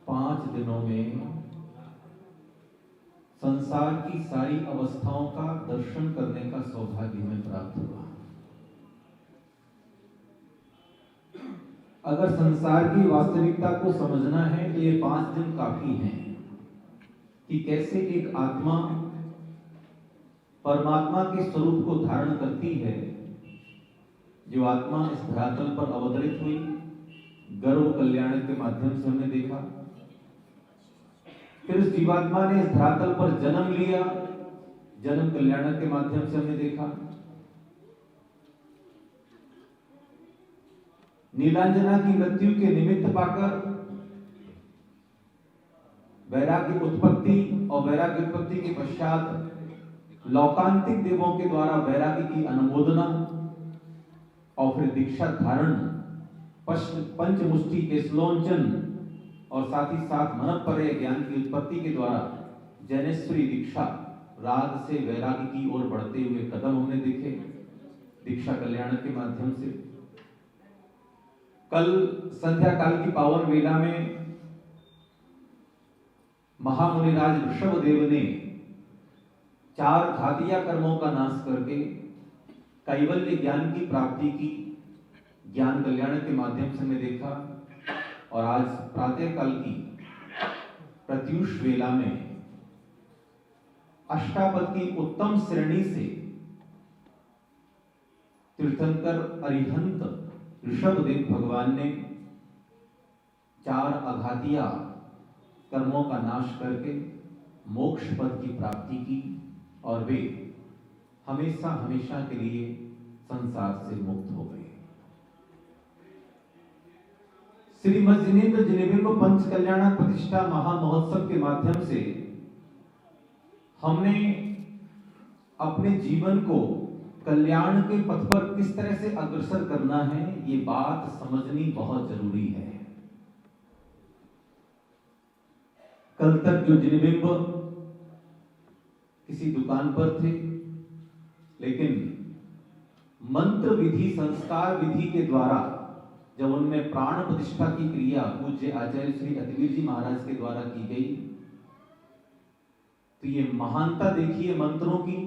5 दिनों में संसार की सारी अवस्थाओं का दर्शन करने का सौभाग्य हमें प्राप्त हुआ। अगर संसार की वास्तविकता को समझना है तो ये 5 दिन काफी हैं कि कैसे एक आत्मा परमात्मा के स्वरूप को धारण करती है। जो आत्मा इस धरातल पर अवतरित हुई, गर्व कल्याण के माध्यम से हमने देखा। फिर उस जीवात्मा ने इस धरातल पर जन्म लिया, जन्म कल्याण के माध्यम से हमने देखा। नीलांजना की मृत्यु के निमित्त पाकर वैराग्य उत्पत्ति और वैराग्य उत्पत्ति के पश्चात लौकांतिक देवों के द्वारा वैराग्य की अनुमोदना और फिर दीक्षा धारण, पंचमुष्टि के श्लोचन और साथ ही साथ मनपरे ज्ञान की उत्पत्ति के द्वारा जैनेश्वरी दीक्षा, राग से वैराग्य की ओर बढ़ते हुए कदम हमने देखे दीक्षा कल्याण के माध्यम से। कल संध्या काल की पावन वेला में महामुनिराज ऋषभदेव ने 4 घातिया कर्मों का नाश करके कैवल्य ज्ञान की प्राप्ति की, ज्ञान कल्याण के माध्यम से हमने देखा। और आज प्रातः काल की प्रत्युष वेला में अष्टापद की उत्तम श्रेणी से तीर्थंकर अरिहंत ऋषभदेव भगवान ने 4 अघातिया कर्मों का नाश करके मोक्ष पद की प्राप्ति की और वे हमेशा हमेशा के लिए संसार से मुक्त हो गए। श्रीमद जिनेन्द्र जिनेन्द्र पंच कल्याण प्रतिष्ठा महामहोत्सव के माध्यम से हमने अपने जीवन को कल्याण के पथ पर किस तरह से अग्रसर करना है, ये बात समझनी बहुत जरूरी है। कल तक जो जिनबिंब किसी दुकान पर थे, लेकिन मंत्र विधि, संस्कार विधि के द्वारा जब उनमें प्राण प्रतिष्ठा की क्रिया पूज्य आचार्य श्री अतिवीर जी महाराज के द्वारा की गई, तो ये महानता देखिए मंत्रों की,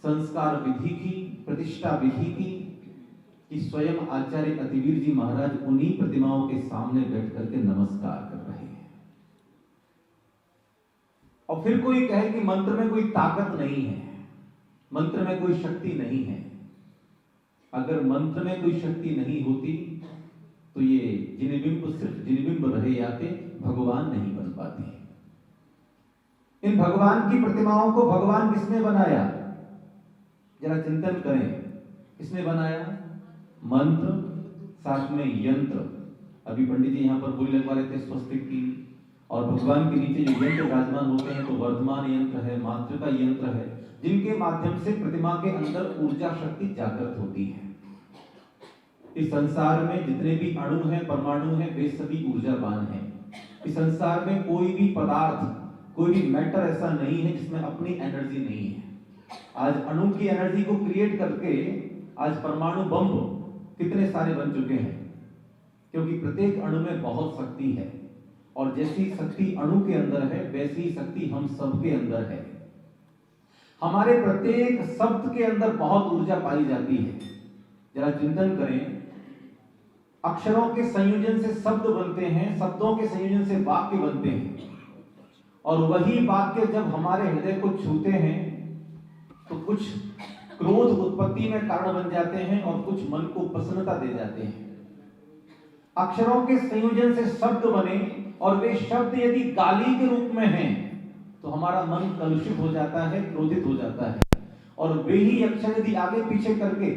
संस्कार विधि की, प्रतिष्ठा विधि की, कि स्वयं आचार्य अतिवीर जी महाराज उन्हीं प्रतिमाओं के सामने बैठ करके नमस्कार कर रहे हैं। और फिर कोई कहे कि मंत्र में कोई ताकत नहीं है, मंत्र में कोई शक्ति नहीं है। अगर मंत्र में कोई शक्ति नहीं होती तो ये जिनबिंब सिर्फ जिनबिंब रहे जाते, भगवान नहीं बन पाते। इन भगवान की प्रतिमाओं को भगवान किसने बनाया, जरा चिंतन करें। किसने बनाया? मंत्र, साथ में यंत्र। अभी पंडित जी यहाँ पर बोली लगवा रहे थे स्वस्तिक की, और भगवान के नीचे जो यंत्र विराजमान होते हैं तो वर्धमान यंत्र है, मातृका यंत्र है, जिनके माध्यम से प्रतिमा के अंदर ऊर्जा शक्ति जागृत होती है। इस संसार में जितने भी अणु हैं, परमाणु हैं, वे सभी ऊर्जावान हैं। इस संसार में कोई भी पदार्थ, कोई भी मैटर ऐसा नहीं है जिसमें अपनी एनर्जी नहीं है। आज अणु की एनर्जी को क्रिएट करके आज परमाणु बम कितने सारे बन चुके हैं, क्योंकि प्रत्येक अणु में बहुत शक्ति है, और जैसी शक्ति अणु के अंदर है वैसी शक्ति हम सबके अंदर है। हमारे प्रत्येक शब्द के अंदर बहुत ऊर्जा पाई जाती है। जरा चिंतन करें, अक्षरों के संयोजन से शब्द बनते हैं, शब्दों के संयोजन से वाक्य बनते हैं, और वही वाक्य जब हमारे हृदय को छूते हैं तो कुछ क्रोध उत्पत्ति में कारण बन जाते हैं और कुछ मन को प्रसन्नता दे जाते हैं। अक्षरों के संयोजन से शब्द बने, और वे शब्द यदि गाली के रूप में हैं तो हमारा मन कलुषित हो जाता है, क्रोधित हो जाता है। और वे ही अक्षर यदि आगे पीछे करके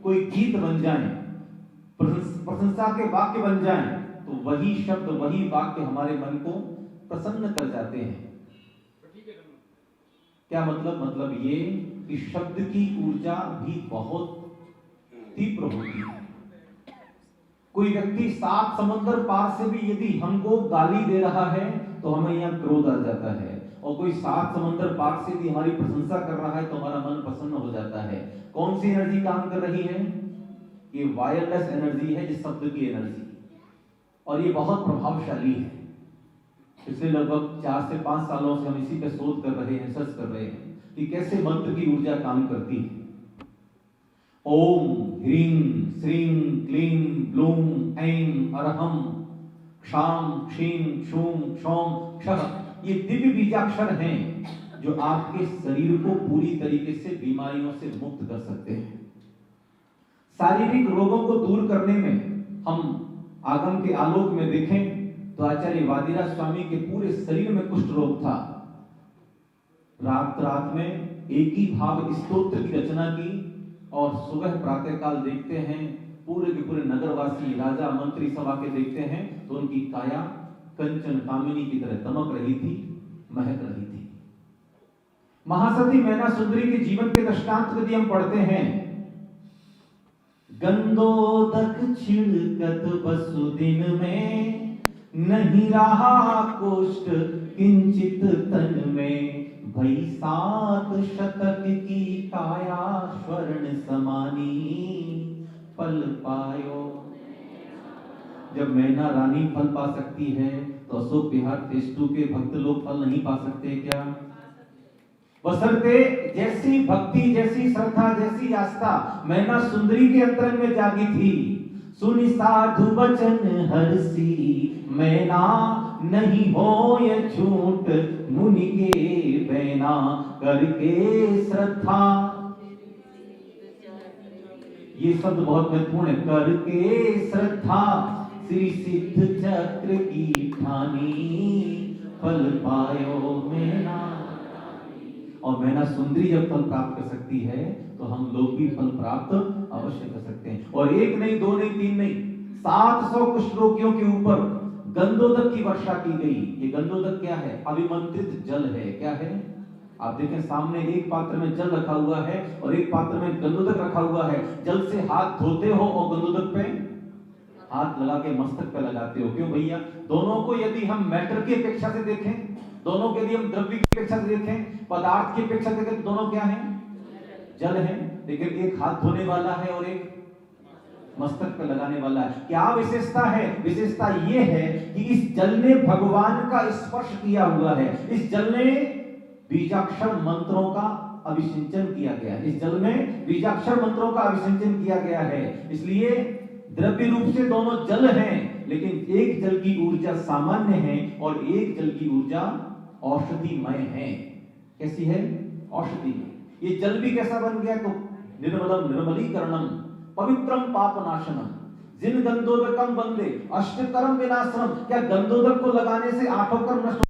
कोई गीत बन जाए, प्रशंसा के वाक्य बन जाए, तो वही शब्द, वही वाक्य हमारे मन को प्रसन्न कर जाते हैं। क्या मतलब? मतलब ये कि शब्द की ऊर्जा भी बहुत तीव्र होती है। कोई व्यक्ति 7 समंदर पार से भी यदि हमको गाली दे रहा है तो हमें यहाँ क्रोध आ जाता है, और कोई 7 समंदर पार से भी हमारी प्रशंसा कर रहा है तो हमारा मन प्रसन्न हो जाता है। कौन सी एनर्जी काम कर रही है? ये वायरलेस एनर्जी है, जिस शब्द की एनर्जी, और ये बहुत प्रभावशाली है। पिछले लगभग 4 से 5 सालों से हम इसी पे शोध कर रहे हैं, सर्च कर रहे हैं कि कैसे मंत्र की ऊर्जा काम करती है। ओम ह्रीं श्रीं क्लीं ब्लूं ऐं अरहं क्षां क्षीं क्षूं क्षौं क्षः, ये दिव्य बीजाक्षर हैं जो आपके शरीर को पूरी तरीके से बीमारियों से मुक्त कर सकते हैं। शारीरिक रोगों को दूर करने में हम आगम के आलोक में देखें तो आचार्य वादिराज स्वामी के पूरे शरीर में कुष्ठ रोग था। रात रात में एक ही भाव स्तोत्र की रचना की, और सुबह प्रातः काल देखते हैं पूरे के पूरे नगरवासी, राजा मंत्री सब आके देखते हैं तो उनकी काया कंचन कामिनी की तरह दमक रही थी, महक रही थी। महासती मैना सुंदरी के जीवन के दृष्टांत यदि हम पढ़ते हैं, गंधोदक छिड़कत बसुदिन में, नहीं रहा कुष्ठ किंचित तन में, भई 7 शतक की काया स्वर्ण समानी, फल पायो। जब मैना रानी फल पा सकती है तो अशोक विहार फेज 2 के भक्त लोग फल नहीं पा सकते क्या? बशर्ते जैसी भक्ति, जैसी श्रद्धा, जैसी आस्था मैना सुंदरी के अंतरंग में जागी थी। सुनि साधु वचन हरसी, मैना नहीं हो ये झूठ, मुनि के बैना करके श्रद्धा। ये शब्द बहुत महत्वपूर्ण है, करके श्रद्धा, श्री सिद्ध चक्र की ठानी, फल पायो मैना। और मैना सुंदरी जब फल प्राप्त कर सकती है तो हम लोग भी फल प्राप्त अवश्य कर सकते हैं। और 1 नहीं, 2 नहीं, 3 नहीं, 700 कुष्ठ रोगियों के ऊपर गंधोदक की वर्षा की गई। ये गंधोदक क्या है? अभिमंत्रित जल है। क्या है? आप देखें सामने एक पात्र में जल रखा हुआ है और एक पात्र में गंधोदक रखा हुआ है। जल से हाथ धोते हो और गंधोदक पे हाथ लगा के मस्तक पे लगाते हो। क्यों भैया? दोनों को यदि हम मैटर की अपेक्षा से देखें, दोनों के लिए हम द्रव्य की अपेक्षा से देखें, पदार्थ की अपेक्षा से देखें, तो दोनों क्या हैं? जल है। लेकिन एक हाथ धोने वाला है और एक मस्तक पे लगाने वाला है। क्या विशेषता है? विशेषता ये है कि इस जल ने भगवान का स्पर्श किया हुआ है। इस जल ने बीजाक्षर मंत्रों का अभिसिंचन किया गया है। इस जल में बीजाक्षर मंत्रों का अभिसिंचन किया गया है। इसलिए द्रव्य रूप से दोनों जल हैं, लेकिन एक जल की ऊर्जा सामान्य है और एक जल की ऊर्जा औषधिमय है। कैसी है? औषधि। ये जल भी कैसा बन गया? तो निर्मलम निर्मलीकरणम पवित्रम पापनाशनम, जिन गंधोदकम वंदे अष्टकर्म विनाशनम। क्या गंधोदक को लगाने से 8 कर्म नष्ट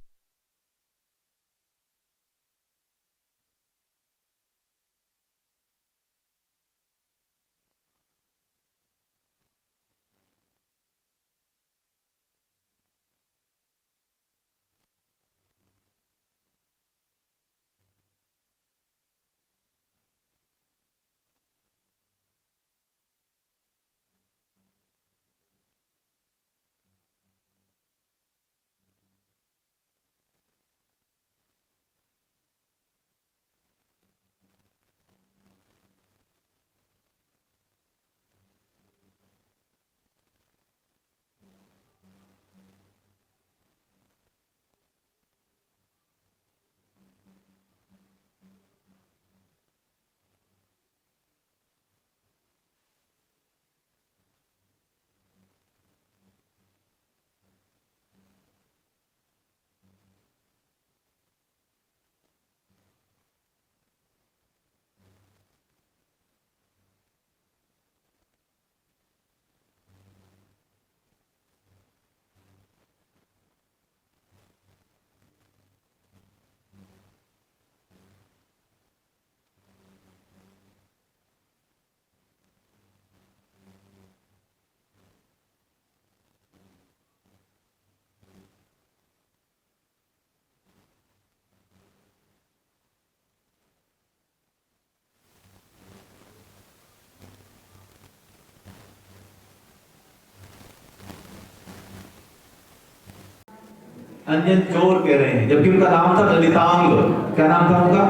अंजन चोर कह रहे हैं, जबकि उनका नाम था ललितांग। क्या नाम था उनका?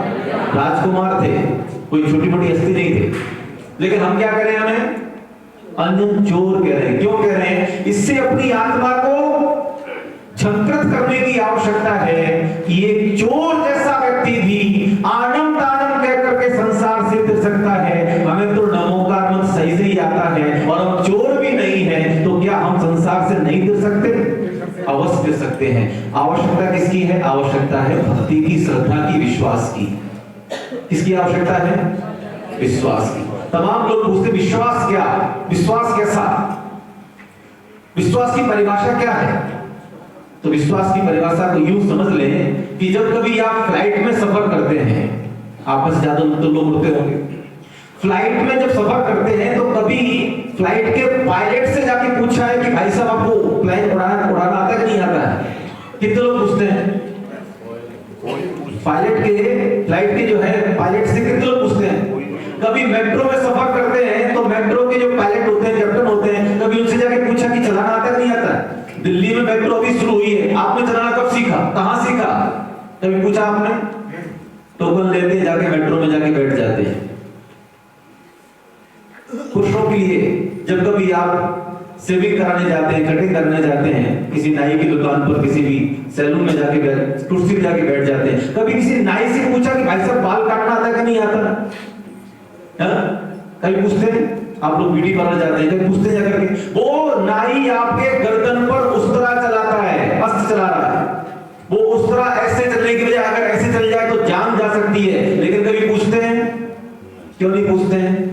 राजकुमार थे, कोई छोटी मोटी हस्ती नहीं थे। लेकिन हम क्या कह रहे हैं, हमें अंजन चोर कह रहे हैं। क्यों कह रहे हैं? इससे अपनी आत्मा को झंकृत करने की आवश्यकता है कि एक चोर जैसा व्यक्ति भी आनम तानम कह करके संसार से फिर सकता है। हमें तो नमोकार मंत्र सही से ही आता है और हम चोर भी नहीं है, तो क्या हम संसार से नहीं फिर सकते? अवश्य फिर सकते हैं। आवश्यकता किसकी है? आवश्यकता है भक्ति की, श्रद्धा की, विश्वास की। किसकी आवश्यकता है? विश्वास की। तमाम लोग पूछते विश्वास क्या? विश्वास कैसा? विश्वास की परिभाषा क्या है? तो विश्वास की परिभाषा को यूं समझ लें कि जब कभी आप फ्लाइट में सफर करते हैं, आप में से ज्यादा तो लोग उड़ते होंगे, फ्लाइट में जब सफर करते हैं तो कभी फ्लाइट के पायलट से जाके पूछा है कि भाई साहब आपको प्लेन उड़ाना आता है कि नहीं आता है? कितने लोग पूछते हैं? पायलट के, फ्लाइट के जो है पायलट से कितने लोग पूछते हैं? कभी मेट्रो में सफर करते हैं तो मेट्रो के जो पायलट होते हैं, कैप्टन होते हैं, कभी उनसे जाके पूछा कि चलाना आता है नहीं आता है? दिल्ली में मेट्रो अभी शुरू हुई है, आपने चलाना कब सीखा? कहां सीखा? कभी पूछा आपने? टोकन लेते जाके मेट्रो में जाके बैठ जाते हैं। पुरुषों के लिए जब कभी आप सेविंग कराने जाते हैं, कटिंग करने जाते हैं, किसी नाई की दुकान पर, किसी भी सैलून में जाके कुर्सी पे जाके बैठ जाते हैं, कभी किसी नाई से पूछा कि भाई साहब बाल काटना आता है कि नहीं आता? कभी पूछते हैं? आप लोग ब्यूटी पार्लर जाते हैं, कभी पूछते हैं जाकर के? वो नाई आपके गर्दन पर उस तरह चलाता है, मस्त चला रहा है, वो उस तरह ऐसे चलने की बजाय अगर ऐसे चल जाए तो जान जा सकती है। लेकिन कभी पूछते हैं? क्यों नहीं पूछते हैं?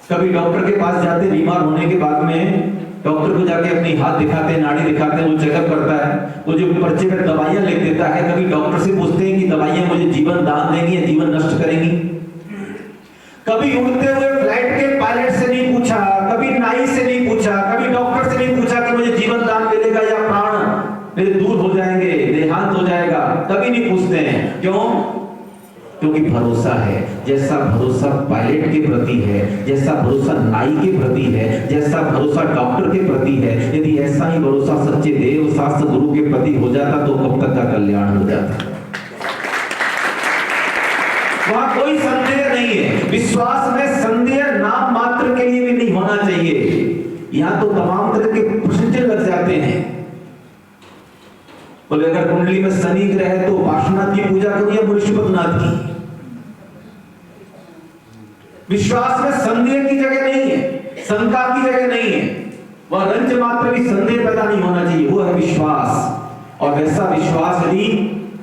कभी डॉक्टर के पास जाते, बीमार होने के बाद में डॉक्टर को जाके अपनी हाथ दिखाते हैं, नाड़ी दिखाते हैं, वो चेकअप करता है, वो जो पर्चे पर दवाइयां लिख देता है, कभी डॉक्टर से पूछते हैं कि दवाइयां मुझे जीवन दान देंगी या जीवन नष्ट करेंगी? कभी उड़ते हुए फ्लाइट के पायलट से नहीं पूछा, कभी नाई से नहीं पूछा, कभी डॉक्टर से नहीं पूछा कि मुझे जीवन दान मिलेगा या प्राण मेरे दूर हो जाएंगे, देहांत हो जाएगा? कभी नहीं पूछते हैं। क्यों? क्योंकि भरोसा है। जैसा भरोसा पायलट के प्रति है, जैसा भरोसा नाई के प्रति है, जैसा भरोसा डॉक्टर के प्रति है, यदि ऐसा ही भरोसा सच्चे देव शास्त्र गुरु के प्रति हो जाता तो कब तक का कल्याण हो जाता। वहां कोई संदेह नहीं है। विश्वास में संदेह नाम मात्र के लिए भी नहीं होना चाहिए। यहां तो तमाम तरह के प्रश्न लग जाते हैं। बोले अगर कुंडली में शनि ग्रह है तो पार्श्वनाथ की पूजा करो या मुनिष्पतनाथ की? विश्वास में संदेह की जगह नहीं है, शंका की जगह नहीं है। वह रंज मात्र भी संदेह पैदा नहीं होना चाहिए, वो है विश्वास। और वैसा विश्वास यदि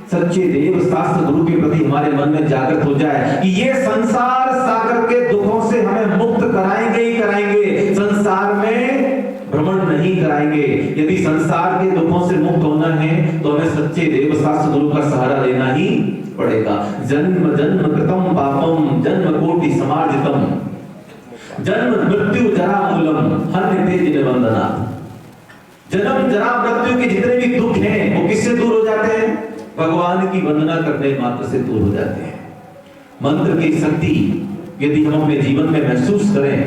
सच्चे देव शास्त्र गुरु के प्रति हमारे मन में जागृत हो जाए कि ये संसार सागर के दुखों से हमें मुक्त कराएंगे ही कराएंगे, संसार में भ्रमण नहीं कराएंगे। यदि संसार के दुखों से मुक्त होना है तो हमें सच्चे देव शास्त्र गुरु का सहारा लेना ही पड़ेगा। जन्म जन्म कृतम पापम जन्म कोटि समार्जितम जन्म मृत्यु जरा मूलम हन्यते जिन वंदना। जन्म जरा मृत्यु के जितने भी दुख हैं वो किससे दूर हो जाते हैं? भगवान की वंदना करने मात्र से दूर हो जाते हैं। मंत्र की शक्ति यदि हम अपने जीवन में महसूस करें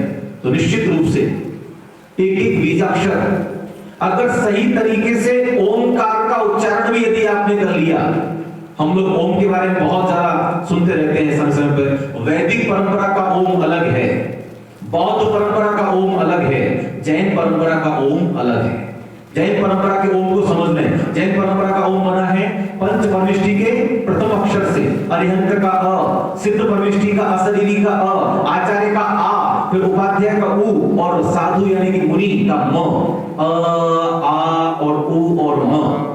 तो निश्चित रूप से एक एक बीजाक्षर अगर सही तरीके से ओमकार का उच्चारण भी यदि आपने कर लिया, हम लोग ओम के बारे में बहुत ज्यादा सुनते रहते हैं समय समय पर। वैदिक परंपरा का ओम अलग है, बौद्ध परंपरा का ओम अलग है, जैन परंपरा का ओम अलग है। जैन परंपरा के ओम को समझ लें। जैन परंपरा का ओम बना है पंच परमिष्टि के प्रथम अक्षर से, अरिहंत का अ, सिद्ध परमिष्टि का अशरीरी का अ, आचार्य का आ, फिर उपाध्याय का उ और साधु यानी कि मुनि का म। अ, आ और उ और म,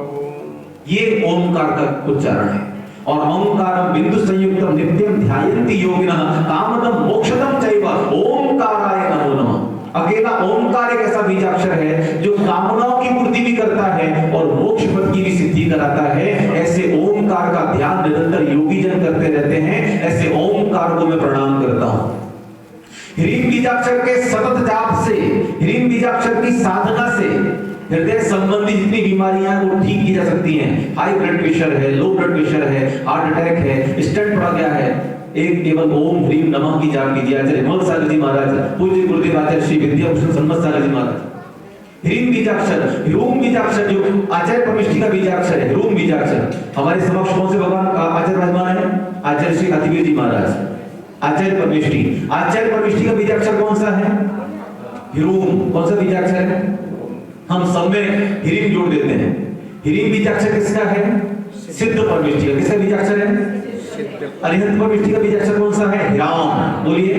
ये ओमकार का उच्चारण है। और ओमकारम बिंदु संयुक्तम नित्यम ध्यायन्ति योगिनः कामदम मोक्षदम चैव ओमकाराय नमो नमः। अकेला ओमकार एक ऐसा बीजाक्षर है जो कामनाओं की पूर्ति भी करता है और मोक्ष पद की भी सिद्धि कराता है। ऐसे ओमकार का ध्यान निरंतर योगी जन करते रहते हैं। ऐसे ओमकार को मैं प्रणाम करता हूं। ह्रीम बीजाक्षर के सतत जाप से, ह्रीम बीजाक्षर की साधना से हृदय संबंधी जितनी बीमारियां वो ठीक की जा सकती हैं। हाई ब्लड प्रेशर है, लो ब्लड प्रेशर है, हार्ट अटैक है, स्टेंट पड़ा गया है, एक केवल ओम ह्रीम नमः की जाप कीजिए। आचार्य हिमवंत सागर जी महाराज, पूज्य गुरुदेव आचार्य श्री विद्याभूषण सन्मत सागर जी महाराज, ह्रीम बीजाक्षर, ह्रूम बीजाक्षर जो आचार्य परमेष्ठी का बीजाक्षर है, ह्रूम बीजाक्षर। हमारे समक्ष कौन से भगवान आचार्य विराजमान है? आचार्य श्री अतिवीर जी महाराज, आचार्य परमेष्ठी। आचार्य परमेष्ठी का बीजाक्षर कौन सा है? ह्रूम। कौन सा बीजाक्षर है? हम सब में ह्रीम जोड़ देते हैं। ह्रीम बीजाक्षर किसका है? सिद्ध परमेष्ठी का। किसका बीजाक्षर है? अरिहंत परमेष्ठी का बीजाक्षर कौन सा है? हिराम। बोलिए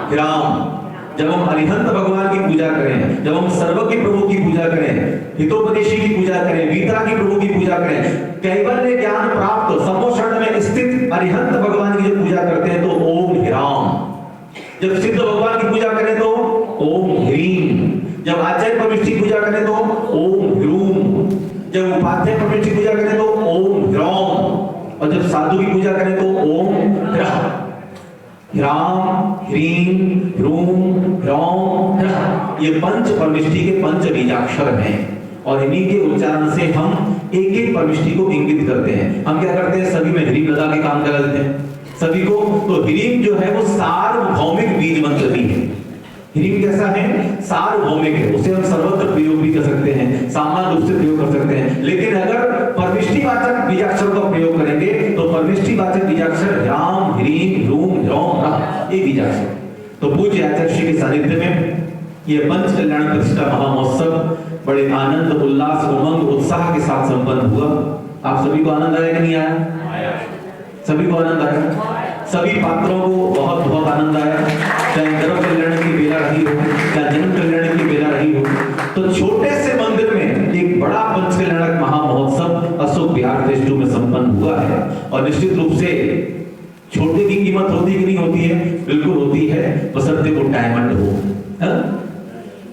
हिराम। जब हम अरिहंत भगवान की पूजा करें, जब हम सर्वज्ञ प्रभु की पूजा करें, हितोपदेशी की पूजा करें, वीतरागी प्रभु की पूजा करें, कैवल्य ज्ञान प्राप्त समोषण में स्थित अरिहंत भगवान की जब पूजा करते हैं तो ओम हिराम। जब सिद्ध भगवान की पूजा करें तो ओम ह्रीम। जब आचार्य परमेष्ठी पूजा करें तो ओम ह्रूम। जब उपाध्याय परमेष्ठी पूजा करें तो ओम ह्रौम। और जब साधु की पूजा करें तो ओम ह्राम। ह्राम, ह्रीम, ह्रूम, ह्रौम, ह्रः, ये पंच परमेष्ठी के पंच बीजाक्षर हैं और इन्हीं के उच्चारण से हम एक एक परमेष्ठी को इंगित करते हैं। हम क्या करते हैं? सभी में ह्रीम लगा के काम करा देते हैं सभी को। तो ह्रीम जो है वो सार्वभौमिक बीज मंत्र भी है। ह्रीम कैसा है? सार्वभौमिक है। उसे हम सर्वत्र प्रयोग भी कर सकते हैं, सामान्य रूप से प्रयोग कर सकते हैं। लेकिन अगर परमेष्ठीवाचक बीजाक्षर का प्रयोग करेंगे तो परमेष्ठीवाचक बीजाक्षर ह्राम, ह्रीम, ह्रूम, ह्रौम, ह्रः, ये बीजाक्षर। तो पूज्य आचार्य श्री के सानिध्य में ये पंच कल्याण प्रतिष्ठा महामहोत्सव बड़े आनंद, उल्लास, उमंग, उत्साह के साथ संपन्न हुआ। आप सभी को आनंद आया कि नहीं आया? सभी को आनंद आया। सभी पात्रों को बहुत बहुत आनंद आया। चाहे गर्भ कल्याण की बेला रही हो, चाहे जन्म कल्याण की बेला रही हो। तो छोटे से मंदिर में एक बड़ा पंच कल्याणक महामहोत्सव अशोक विहार फेज 2 में संपन्न हुआ है। और निश्चित रूप से छोटे की कीमत होती कि नहीं होती है? बिल्कुल होती है, बशर्ते वो डायमंड हो।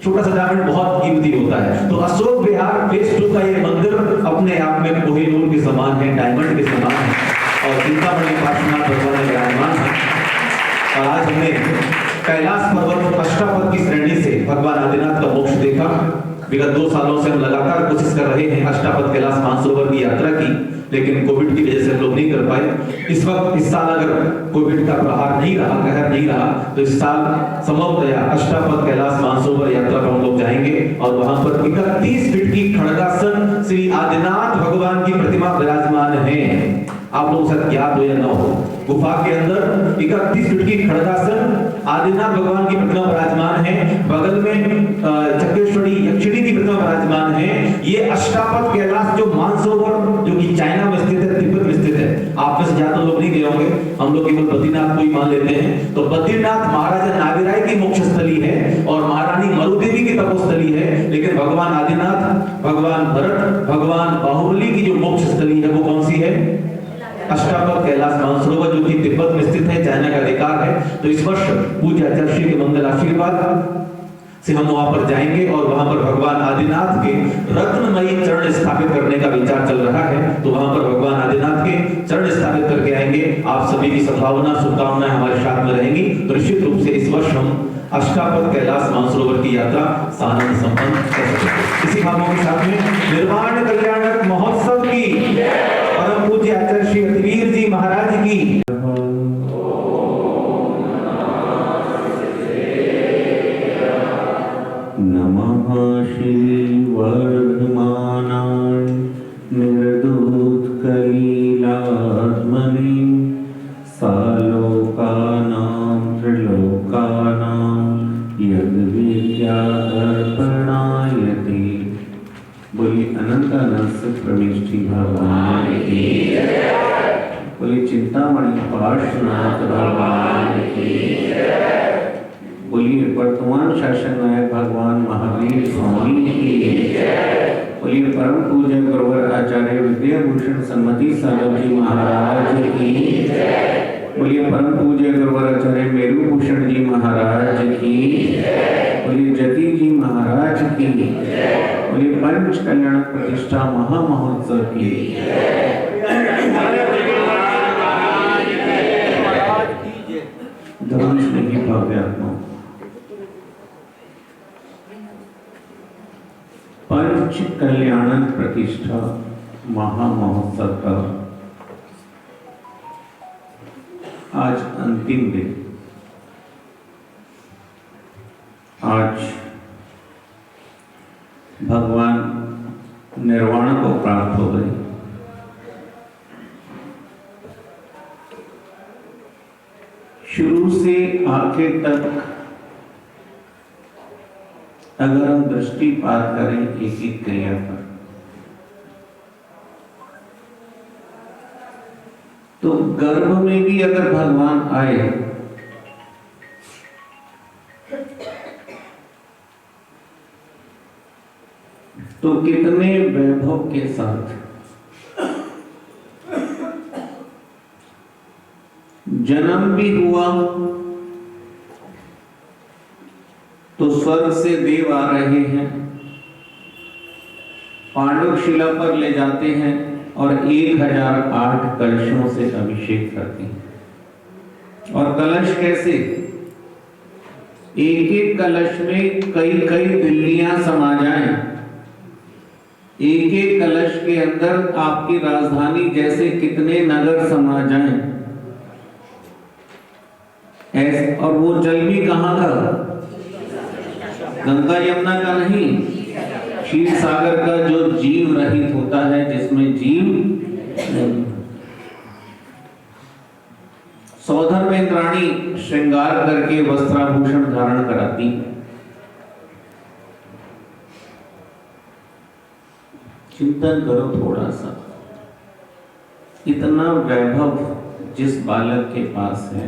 छोटा सा डायमंड बहुत कीमती होता है। तो अशोक विहार फेज 2 का ये मंदिर अपने आप में कोहिनूर के समान है, डायमंड के समान है और चिंतामणि पार्श्वनाथ भगवान विराजमान है। और आज हमने कैलाश पर्वत अष्टापद की श्रेणी से भगवान आदिनाथ का मोक्ष देखा। विगत 2 सालों से हम लगातार कोशिश कर रहे हैं अष्टापद कैलाश मानसरोवर की यात्रा की, लेकिन कोविड की वजह से हम लोग नहीं कर पाए। इस वक्त इस साल अगर कोविड का प्रहार नहीं रहा, कहर नहीं रहा, तो इस साल संभवतया अष्टापद कैलाश मानसरोवर यात्रा पर हम लोग जाएंगे और वहां पर 31 फीट की खड़गासन श्री आदिनाथ भगवान की प्रतिमा विराजमान है। आप लोग शायद याद हो या ना हो, गुफा के अंदर 31 फीट की खड़गासन आदिनाथ भगवान की प्रतिमा विराजमान है। बगल में चक्रेश्वरी यक्षिणी की प्रतिमा विराजमान है। ये अष्टापद कैलाश जो मानसरोवर जो कि चाइना में स्थित है, तिब्बत में स्थित है। आप में से ज्यादा लोग नहीं गए होंगे, हम लोग केवल बद्रीनाथ को ही मान लेते हैं। तो बद्रीनाथ महाराजा नागराय की मोक्ष स्थली है और महारानी मरुदेवी की तपोस्थली है। लेकिन भगवान आदिनाथ, भगवान भरत, भगवान बाहुबली की जो मोक्ष स्थली है वो कौन सी है? अष्टापद कैलाश मानसरोवर जो कि तिब्बत में स्थित है, चाइना का अधिकार है। तो इस वर्ष पूज्य आचार्य श्री के मंगल आशीर्वाद से हम वहां पर जाएंगे और वहां पर भगवान आदिनाथ के रत्नमयी चरण स्थापित करने का विचार चल रहा है। तो वहां पर भगवान आदिनाथ के चरण स्थापित करके आएंगे। आप सभी की सद्भावना, शुभकामनाएं हमारे साथ में रहेंगी। तो निश्चित रूप से इस वर्ष हम अष्टापद कैलाश मानसरोवर की यात्रा सानंद संपन्न कर सकेंगे। इसी भावों के साथ में निर्वाण कल्याणक महोत्सव की परम पूज्य आचार्य श्री अतिवीर जी महाराज की नमः श्री वर्धमानाय निर्दूत कलीलात्मने सालोकानां त्रिलोकानां यद्विद्या अर्पणायते। बोली अनंत अनंत परमेष्ठी भगवान की जय। बोली चिंतामणि पार्श्वनाथ भगवान की जय। बोलिए वर्तमान शासन नायक भगवान महावीर स्वामी की जय। बोलिए परम पूज्य गुरुवर आचार्य विद्याभूषण सन्मति साधव जी महाराज की जय। बोलिए परम पूज्य गुरुवर आचार्य मेरुभूषण जी महाराज की जय। बोलिए जति जी महाराज की जय। बोलिए पंच कल्याण प्रतिष्ठा महामहोत्सव की धनुष नहीं भव्यात्मा पंच कल्याण प्रतिष्ठा महामहोत्सव का आज अंतिम दिन। आज भगवान निर्वाण को प्राप्त हो गए। शुरू से आखिर तक अगर हम दृष्टिपात करें एक एक क्रिया पर, तो गर्भ में भी अगर भगवान आए तो कितने वैभव के साथ जन्म भी हुआ, तो स्वर्ग से देव आ रहे हैं, पांडुशिला पर ले जाते हैं और 1008 कलशों से अभिषेक करते हैं। और कलश कैसे? एक एक कलश में कई कई दिल्लियां समा जाएं, एक एक कलश के अंदर आपकी राजधानी जैसे कितने नगर समा जाएं। ऐसे, और वो जल भी कहाँ का? गंगा यमुना का नहीं, क्षीर सागर का, जो जीव रहित होता है, जिसमें जीव नहीं। सौधर में इंद्राणी श्रृंगार करके वस्त्राभूषण धारण कराती। चिंतन करो थोड़ा सा, इतना वैभव जिस बालक के पास है,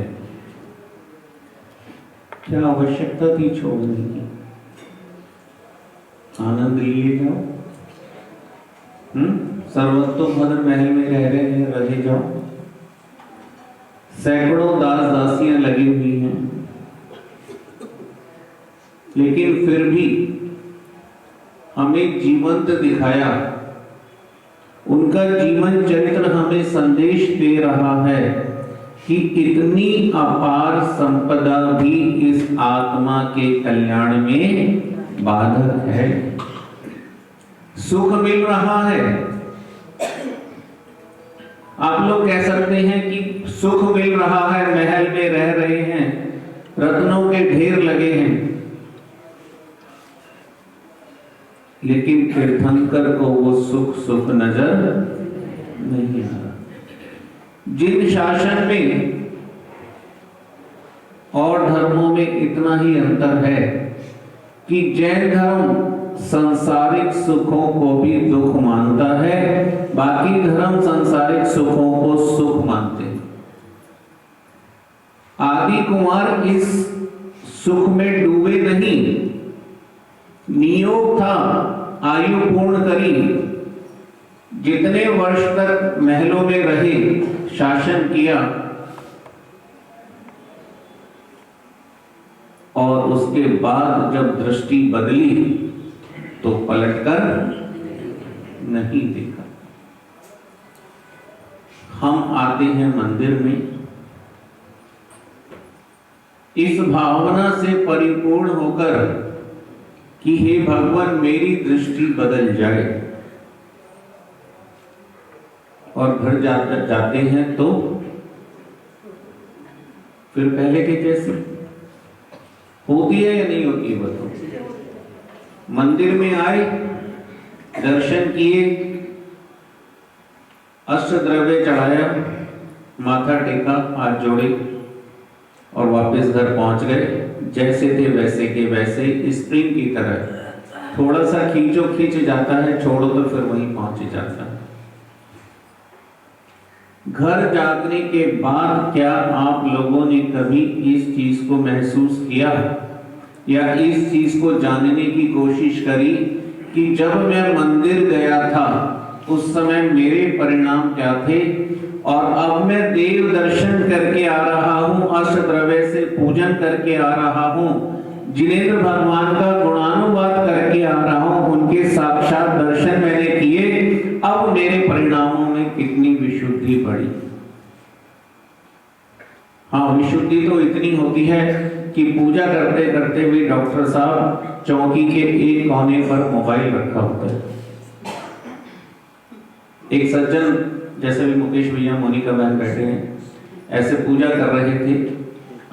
क्या आवश्यकता थी छोड़ने की? आनंद लिए जाओ, सर्वतोभद्र महल में रह रहे हैं, रहे जाओ। सैकड़ों दास दासियां लगी हुई हैं, लेकिन फिर भी हमें जीवंत दिखाया। उनका जीवन चरित्र हमें संदेश दे रहा है कि इतनी अपार संपदा भी इस आत्मा के कल्याण में बाधक है। सुख मिल रहा है, आप लोग कह सकते हैं कि सुख मिल रहा है, महल में रह रहे हैं, रत्नों के ढेर लगे हैं, लेकिन तीर्थंकर को वो सुख नजर नहीं आ रहा। जिन शासन में और धर्मों में इतना ही अंतर है कि जैन धर्म सांसारिक सुखों को भी दुख मानता है, बाकी धर्म सांसारिक सुखों को सुख मानते हैं। आदि कुमार इस सुख में डूबे नहीं, नियोग था आयु पूर्ण करी, जितने वर्ष तक महलों में रहे, शासन किया, और उसके बाद जब दृष्टि बदली तो पलटकर नहीं देखा। हम आते हैं मंदिर में इस भावना से परिपूर्ण होकर कि हे भगवान मेरी दृष्टि बदल जाए, और घर जाते हैं तो फिर पहले के जैसे होती है या नहीं होती? बताओ। मंदिर में आए, दर्शन किए, अष्ट द्रव्य चढ़ाया, माथा टेका, हाथ जोड़े और वापस घर पहुंच गए, जैसे थे वैसे के वैसे, स्प्रिंग की तरह। थोड़ा सा खींचो खींच जाता है, छोड़ो तो फिर वहीं पहुंच जाता है। घर जाने के बाद क्या आप लोगों ने कभी इस चीज को महसूस किया या इस चीज को जानने की कोशिश करी कि जब मैं मंदिर गया था उस समय मेरे परिणाम क्या थे, और अब मैं देव दर्शन करके आ रहा हूँ, अष्ट द्रव्य से पूजन करके आ रहा हूँ, जिनेंद्र भगवान का गुणानुवाद करके आ रहा हूँ, उनके साक्षात दर्शन मैंने किए, अब मेरे परिणामों में कितनी विशुद्धि बढ़ी। हाँ, विशुद्धि तो इतनी होती है कि पूजा करते करते भी डॉक्टर साहब चौकी के एक कोने पर मोबाइल रखा होता है। एक सज्जन जैसे भी मुकेश भैया, मोनिका बहन बैठे हैं, ऐसे पूजा कर रहे थे,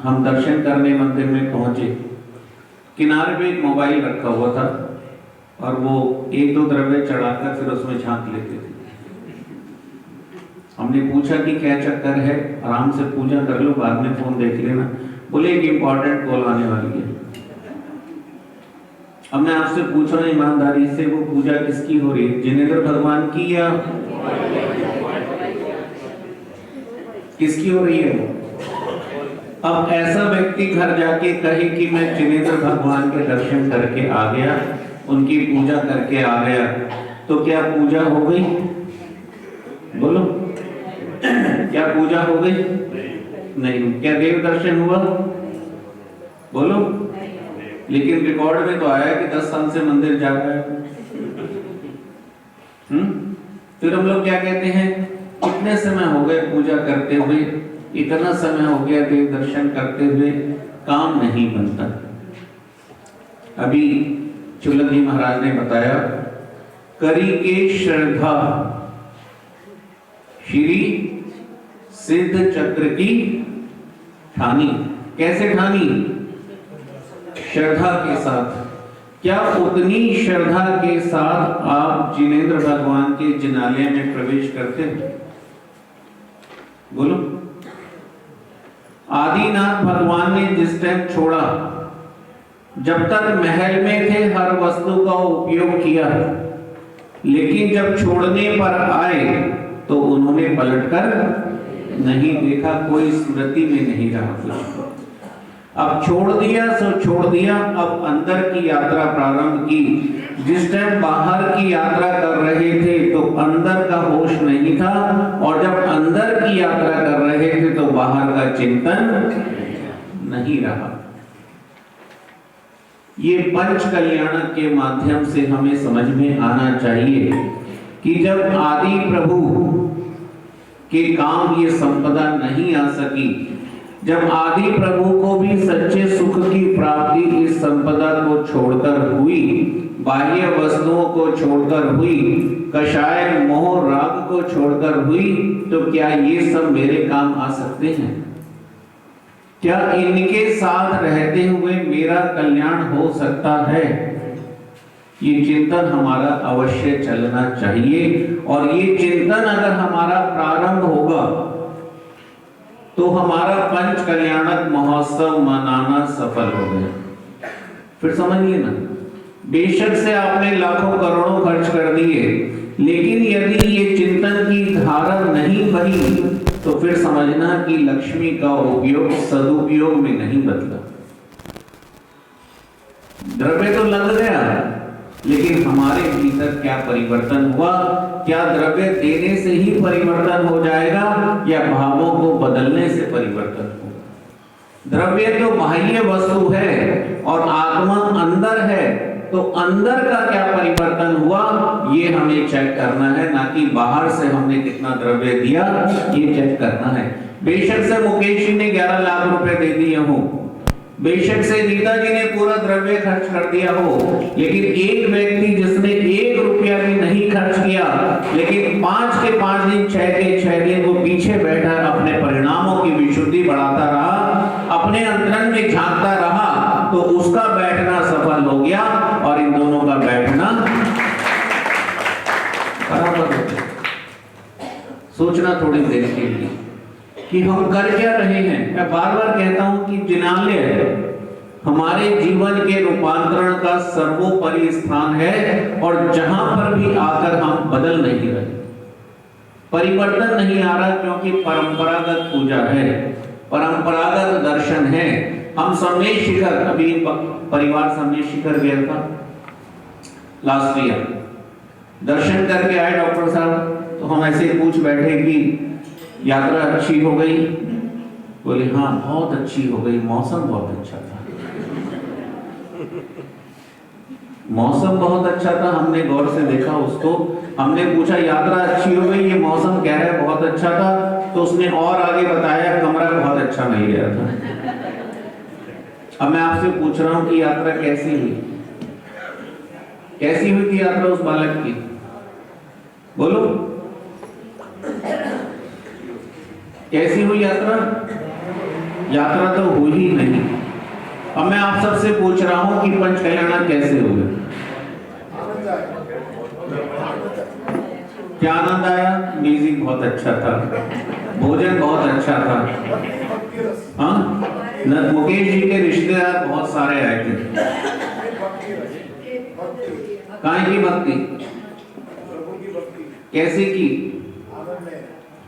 हम दर्शन करने मंदिर में पहुंचे, किनारे पे एक मोबाइल रखा हुआ था, और वो एक दो द्रव्य चढ़ाकर फिर उसमें झांक लेते थे। हमने पूछा कि क्या चक्कर है, आराम से पूजा कर लो, बाद में फोन देख लेना। बोले एक इंपॉर्टेंट कॉल आने वाली है। अब मैं आपसे पूछ रहा हूं ईमानदारी से, वो पूजा किसकी हो रही है, जिनेंद्र भगवान की या किसकी हो रही है? अब ऐसा व्यक्ति घर जाके कहे कि मैं जिनेंद्र भगवान के दर्शन करके आ गया, उनकी पूजा करके आ गया, तो क्या पूजा हो गई? बोलो, क्या पूजा हो गई? नहीं। क्या देव दर्शन हुआ? बोलो। लेकिन रिकॉर्ड में तो आया कि 10 साल से मंदिर जा रहा है। फिर हम लोग क्या कहते हैं, कितने समय हो गए पूजा करते हुए, इतना समय हो गया देव दर्शन करते हुए, काम नहीं बनता। अभी चुलक जी महाराज ने बताया, करी के श्रद्धा श्री सिद्ध चक्र की ठानी। कैसे ठानी? श्रद्धा के साथ। क्या उतनी श्रद्धा के साथ आप जिनेंद्र भगवान के जिनालय में प्रवेश करते हो? बोलो। आदिनाथ भगवान ने जिस टाइम छोड़ा, जब तक महल में थे हर वस्तु का उपयोग किया, लेकिन जब छोड़ने पर आए तो उन्होंने पलटकर नहीं देखा, कोई स्मृति में नहीं रहा कुछ। अब छोड़ दिया सो छोड़ दिया, अब अंदर की यात्रा प्रारंभ की। जिस टाइम बाहर की यात्रा कर रहे थे तो अंदर का होश नहीं था, और जब अंदर की यात्रा कर रहे थे तो बाहर का चिंतन नहीं रहा। ये पंच कल्याणक के माध्यम से हमें समझ में आना चाहिए कि जब आदि प्रभु के काम ये संपदा नहीं आ सकी, जब आदि प्रभु को भी सच्चे सुख की प्राप्ति इस संपदा को छोड़कर हुई, बाह्य वस्तुओं को छोड़कर हुई, कषाय मोह राग को छोड़कर हुई, तो क्या ये सब मेरे काम आ सकते हैं? क्या इनके साथ रहते हुए मेरा कल्याण हो सकता है? ये चिंतन हमारा अवश्य चलना चाहिए, और ये चिंतन अगर हमारा प्रारंभ होगा तो हमारा पंच कल्याणक महोत्सव मनाना सफल हो गया। फिर समझिए ना, बेशक से आपने लाखों करोड़ों खर्च कर दिए, लेकिन यदि ये चिंतन की धारा नहीं बनी तो फिर समझना कि लक्ष्मी का उपयोग सदुपयोग में नहीं बदला। द्रव्य तो लग गया, लेकिन हमारे भीतर क्या परिवर्तन हुआ? क्या द्रव्य देने से ही परिवर्तन हो जाएगा या भावों को बदलने से परिवर्तन होगा? द्रव्य तो बाह्य वस्तु है और आत्मा अंदर है, तो अंदर का क्या परिवर्तन हुआ ये हमें चेक करना है, ना कि बाहर से हमने कितना द्रव्य दिया ये चेक करना है। बेशक से मुकेश जी ने 11 लाख रुपए दे दिए हो, बेशक से रीता जी ने पूरा द्रव्य खर्च कर दिया हो, लेकिन एक व्यक्ति जिसने 1 रुपया भी नहीं खर्च किया, लेकिन 5 के 5 दिन 6 के 6 दिन वो पीछे बैठा अपने परिणामों की विशुद्धि बढ़ाता रहा, अपने अंतरंग में झांकता रहा, तो उसका बैठना सफल हो गया और इन दोनों का बैठना बराबर हो गया। सोचना थोड़ी देर के लिए कि हम कर क्या रहे हैं। मैं बार बार कहता हूं कि जिनालय हमारे जीवन के रूपांतरण का सर्वोपरि स्थान है, और जहां पर भी आकर हम बदल नहीं रहे, परिवर्तन नहीं आ रहा, क्योंकि परंपरागत पूजा है, परंपरागत दर्शन है। हम सम्मेश शिखर, अभी परिवार सम्मेश शिखर गया था लास्ट ईयर, दर्शन करके आए डॉक्टर साहब, तो हम ऐसे पूछ बैठे कि यात्रा अच्छी हो गई? बोले हाँ बहुत अच्छी हो गई, मौसम बहुत अच्छा था। मौसम बहुत अच्छा था, हमने गौर से देखा उसको, हमने पूछा यात्रा अच्छी हो गई, ये मौसम कह रहा है बहुत अच्छा था, तो उसने और आगे बताया कमरा बहुत अच्छा नहीं गया था। अब मैं आपसे पूछ रहा हूं कि यात्रा कैसी हुई? कैसी हुई थी यात्रा उस बालक की? बोलो कैसी हुई यात्रा? यात्रा तो हुई ही नहीं। अब मैं आप सबसे पूछ रहा हूं कि पंच कल्याण कैसे हुए? क्या आनंद आया? म्यूजिक बहुत अच्छा था, भोजन बहुत अच्छा था। हाँ, मुकेश जी के रिश्तेदार बहुत सारे आए थे। काहे की भक्ति? कैसे की?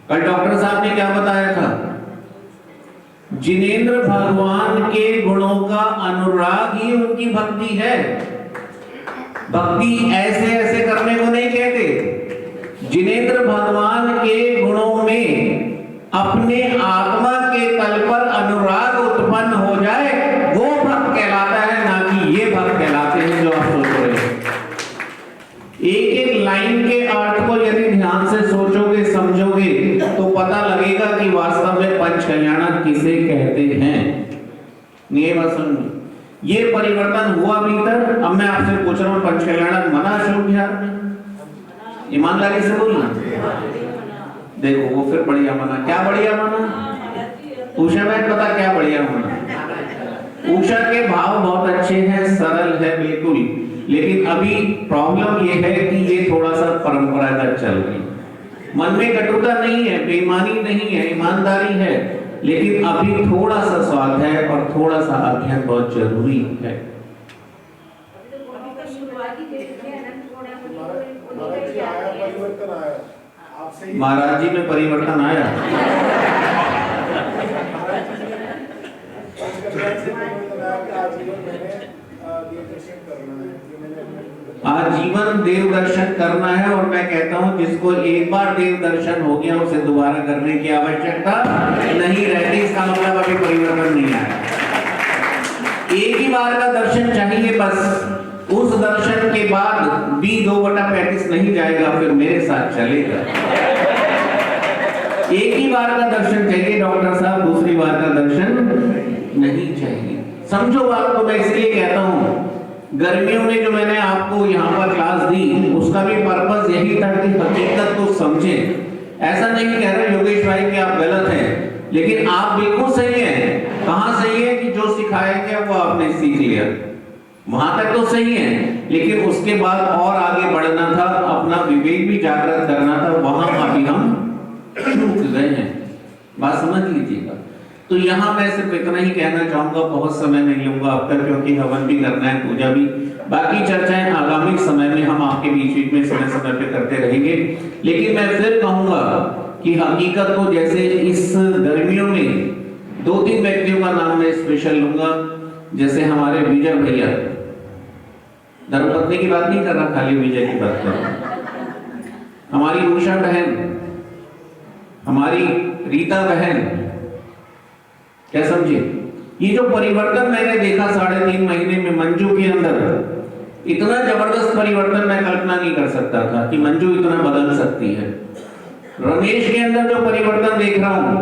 कल डॉक्टर साहब ने क्या बताया था? जिनेंद्र भगवान के गुणों का अनुराग ही उनकी भक्ति है। भक्ति ऐसे ऐसे करने को नहीं कहते। जिनेंद्र भगवान के गुणों में अपने आत्मा के तल पर अनुराग उत्पन्न हो जाए, वो भक्त कहलाता है, ना कि ये भक्त कहलाते हैं जो आप सोच रहे हैं। एक एक लाइन के अर्थ को यदि ध्यान से सोचोगे, समझोगे, तो पता लगेगा कि वास्तव में पंच कल्याणक किसे कहते हैं। ये बात समझ, ये परिवर्तन हुआ भीतर। अब मैं आपसे पूछ रहा हूं, पंच कल्याणक मना अशोक बिहार में? ईमानदारी से बोलना। देखो वो फिर बढ़िया मना। क्या बढ़िया मना? उषा में पता क्या बढ़िया मना? उषा के भाव बहुत अच्छे हैं, सरल है बिल्कुल, लेकिन अभी प्रॉब्लम ये है कि ये थोड़ा सा परंपरागत चल रही। मन में कटुता नहीं है, बेईमानी नहीं है, ईमानदारी है, लेकिन अभी थोड़ा सा स्वाद है और थोड़ा सा अध्ययन बहुत जरूरी है। महाराज जी में परिवर्तन आया। आजीवन देव दर्शन करना है, और मैं कहता हूं जिसको एक बार देव दर्शन हो गया उसे दोबारा करने की आवश्यकता नहीं रहती। इसका मतलब अभी परिवर्तन नहीं आया। एक ही बार का दर्शन चाहिए बस। उस दर्शन के बाद भी 2/35 नहीं जाएगा, फिर मेरे साथ चलेगा। एक ही बार का दर्शन चाहिए डॉक्टर साहब, दूसरी बार का दर्शन नहीं चाहिए। समझो बात को। मैं इसलिए कहता हूं, गर्मियों में जो मैंने आपको यहाँ पर क्लास दी, उसका भी पर्पस यही था कि हकीकत को समझें। ऐसा नहीं कह रहे योगेश भाई कि आप गलत हैं, लेकिन आप बिल्कुल सही हैं। कहाँ सही है? कि जो सिखाया गया वो आपने सीख लिया, वहां तक तो सही है, लेकिन उसके बाद और आगे बढ़ना था, अपना विवेक भी जागृत करना था, वहां अभी हम चूक गए हैं। बात समझ लीजिएगा। तो यहाँ मैं सिर्फ इतना ही कहना चाहूंगा, बहुत समय नहीं लूंगा आपका, क्योंकि हवन भी करना है, पूजा भी। बाकी चर्चाएं आगामी समय में हम आपके बीच में समय समय पे करते रहेंगे। लेकिन मैं फिर कहूंगा कि हकीकत को, जैसे इस गर्मियों में 2-3 व्यक्तियों का नाम मैं स्पेशल लूंगा, जैसे हमारे विजय भैया, धर्मपत्नी की बात नहीं कर रहा, खाली विजय की बात कर रहा। हमारी उषा बहन, हमारी रीता बहन, क्या समझे? ये जो परिवर्तन मैंने देखा 3.5 महीने में मंजू के अंदर, इतना जबरदस्त परिवर्तन मैं कल्पना नहीं कर सकता था कि मंजू इतना बदल सकती है। रमेश के अंदर जो परिवर्तन देख रहा हूं,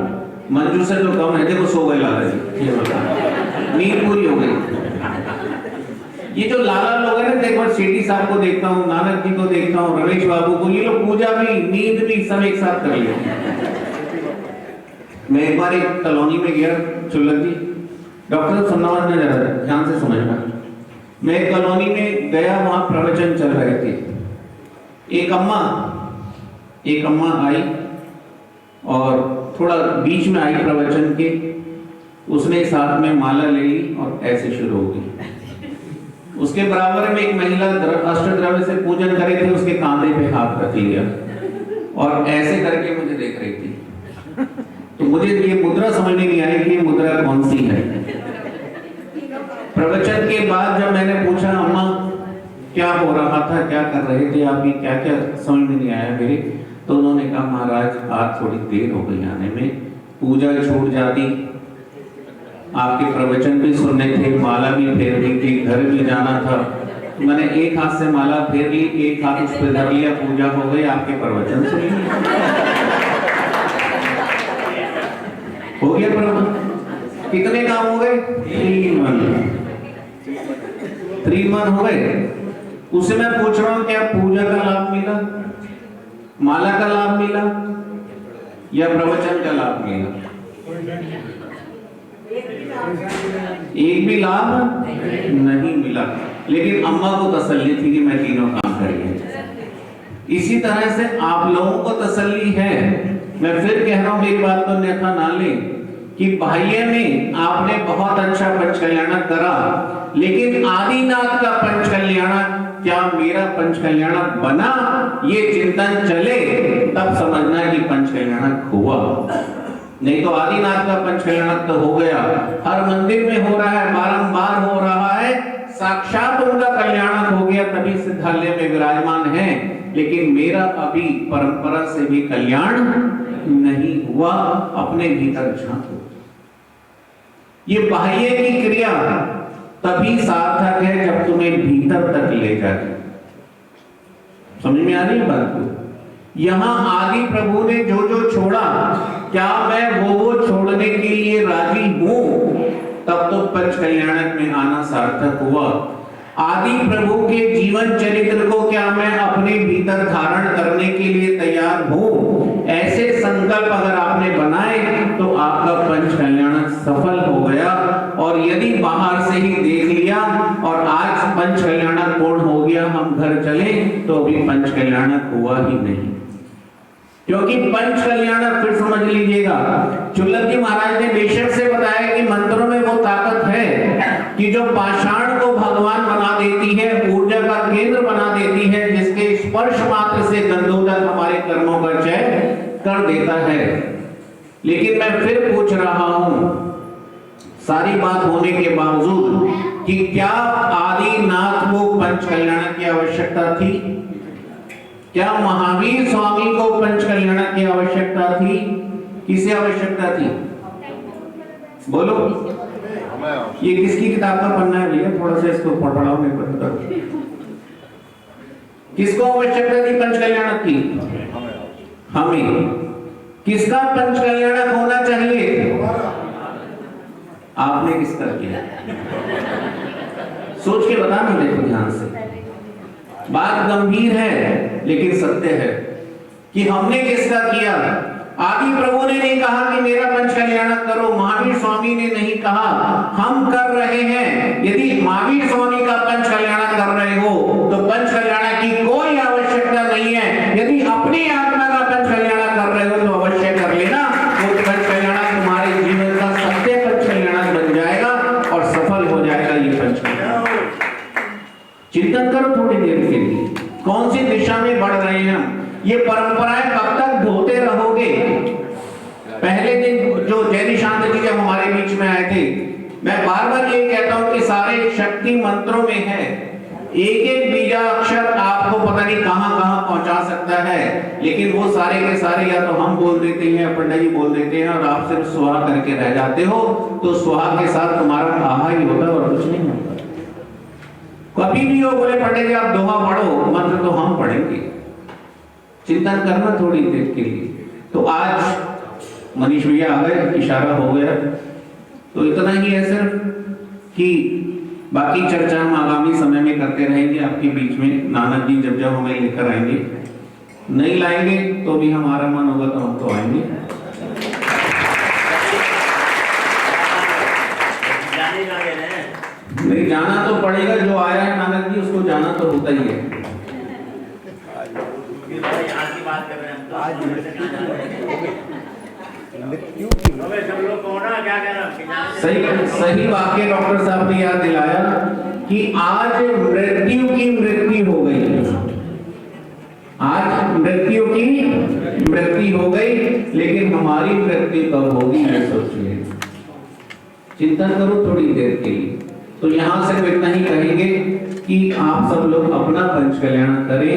मंजू से तो कम है। देखो सो गए लाला जी, ये बता, नींद पूरी हो गई। ये जो लाला लोग है ना, देखो शेट्टी साहब को देखता हूँ, नानक जी को देखता हूँ, रमेश बाबू को, ये लोग पूजा भी नींद भी सब एक साथ कर लेते हैं। मैं एक बार एक कॉलोनी में गया, चुल्लक जी, डॉक्टर सुनना मत नहीं, जरा ध्यान से समझना। मैं एक कॉलोनी में गया, वहां प्रवचन चल रहे थे। एक अम्मा आई और थोड़ा बीच में आई प्रवचन के, उसने साथ में माला ले ली और ऐसे शुरू हो गई। उसके बराबर में एक महिला अष्टद्रव्य से पूजन करे थे, उसके कांधे पे हाथ रख लिया और ऐसे करके मुझे देख रही थी। तो मुझे ये मुद्रा समझ में नहीं आई कि ये मुद्रा कौन सी है। प्रवचन के बाद जब मैंने पूछा, अम्मा क्या हो रहा था, क्या कर रहे थे आप, ये क्या क्या समझ में नहीं आया मेरे, तो उन्होंने कहा महाराज आज थोड़ी देर हो गई आने में, पूजा छूट जाती, आपके प्रवचन भी सुनने थे, माला भी फेरनी थी, घर भी जाना था। मैंने एक हाथ से माला फेर ली, एक हाथ उस पर धर लिया, पूजा हो गई, आपके प्रवचन सुन लिए। हो गया प्रवचन। कितने काम हो गए? 3 मन हो गए। उसे मैं पूछ रहा हूं, क्या पूजा का लाभ मिला, माला का लाभ मिला या प्रवचन का लाभ मिला? एक भी लाभ नहीं मिला। लेकिन अम्मा को तसल्ली थी कि मैं तीनों काम करेंगे। इसी तरह से आप लोगों को तसल्ली है, मैं फिर कह रहा हूं, मेरी बात को अन्यथा ना लें, कि बाह्य में आपने बहुत अच्छा पंच कल्याणक करा, लेकिन आदिनाथ का पंच कल्याणक क्या मेरा पंच कल्याणक बना, ये चिंतन चले तब समझना कि पंच कल्याणक हुआ। नहीं तो आदिनाथ का पंच कल्याणक तो हो गया, हर मंदिर में हो रहा है, बारंबार हो रहा है, साक्षात उनका कल्याणक हो गया, तभी सिद्धालय में विराजमान है, लेकिन मेरा अभी परंपरा से भी कल्याण नहीं हुआ। अपने भीतर झांको, ये बाह्य की क्रिया तभी सार्थक है जब तुम्हें भीतर तक ले जाए। समझ में आ रही है बात को? यहां आदि प्रभु ने जो जो छोड़ा, क्या मैं वो छोड़ने के लिए राजी हूं, तब तो पंच कल्याणक में आना सार्थक हुआ। आदि प्रभु के जीवन चरित्र को क्या मैं अपने भीतर धारण करने के लिए तैयार हूं? ऐसे संकल्प अगर आपने बनाए तो आपका पंच कल्याणक सफल हो गया। और यदि बाहर से ही देख लिया और आज पंच कल्याणक पूर्ण हो गया, हम घर चले, तो अभी पंच कल्याणक हुआ ही नहीं। क्योंकि पंच कल्याणक, फिर समझ लीजिएगा, चुल्लक जी महाराज ने बेशक से बताया कि मंत्रों में वो ताकत है कि जो पाषाण को भगवान बना देती है, ऊर्जा का केंद्र बना देती है, जिसके स्पर्श मात्र से गंधोदक हमारे कर्मों का चय कर देता है। लेकिन मैं फिर पूछ रहा हूं, सारी बात होने के बावजूद, कि क्या आदिनाथ को पंच कल्याणक की आवश्यकता थी? क्या महावीर स्वामी को पंच कल्याणक की आवश्यकता थी? किसे आवश्यकता थी? बोलो, ये किसकी किताब का पन्ना है भैया? थोड़ा सा इसको पढ़ाओ, नहीं पढ़ता। किसको आवश्यकता थी पंच कल्याणक की? हमें। किसका पंच कल्याणक होना चाहिए? आपने किसका किया? सोच के बताना, देखो ध्यान से, बात गंभीर है लेकिन सत्य है कि हमने किसका किया। आदि प्रभु ने नहीं कहा कि मेरा पंच कल्याणक करो, महावीर स्वामी ने नहीं कहा, हम कर रहे हैं। यदि महावीर स्वामी का पंच कल्याणक कर रहे हो तो पंच कल्याणक की कोई आवश्यकता नहीं है। यदि अपनी आत्मा का पंच कल्याणक कर रहे हो तो अवश्य कर लेना, वो पंच कल्याणक तुम्हारे जीवन का सत्य पंच कल्याणक बन जाएगा और सफल हो जाएगा ये पंच कल्याणक। चिंतन करो थोड़ी देर के लिए, कौन सी दिशा में बढ़ रहे हैं हम? ये परंपराएं कब तक ढोते रहोगे? पहले दिन जो जैनी शांत जी जब हमारे बीच में आए थे, मैं बार बार ये कहता हूं कि सारे शक्ति मंत्रों में है, एक एक बीजाक्षर आपको पता नहीं कहां कहां पहुंचा सकता है, लेकिन वो सारे के सारे या तो हम बोल देते हैं, पंडित जी बोल देते हैं, और आप सिर्फ सुहा करके रह जाते हो। तो सुहा के साथ तुम्हारा आहा ही होता है और कुछ नहीं होता। कभी भी वो बोले पंडित जी आप दोहा पढ़ो, मंत्र तो हम पढ़ेंगे। चिंतन करना थोड़ी देर के लिए। तो आज मनीष भैया आ गए, इशारा हो गया, तो इतना ही है सिर्फ कि बाकी चर्चा हम आगामी समय में करते रहेंगे आपके बीच में। नानक जी जब जब हमें लेकर आएंगे, नहीं लाएंगे तो भी हमारा मन होगा तो हम तो आएंगे। नहीं जाना तो पड़ेगा, जो आया है नानक जी उसको जाना तो होता ही है। सही वाक्य डॉक्टर साहब ने याद दिलाया कि आज मृत्यु की मृत्यु हो गई, आज मृत्यु की मृत्यु हो गई, लेकिन हमारी मृत्यु कब होगी ये सोचिए। चिंतन करो थोड़ी देर के लिए। तो यहां सिर्फ इतना ही कहेंगे कि आप सब लोग अपना पंच कल्याण करें,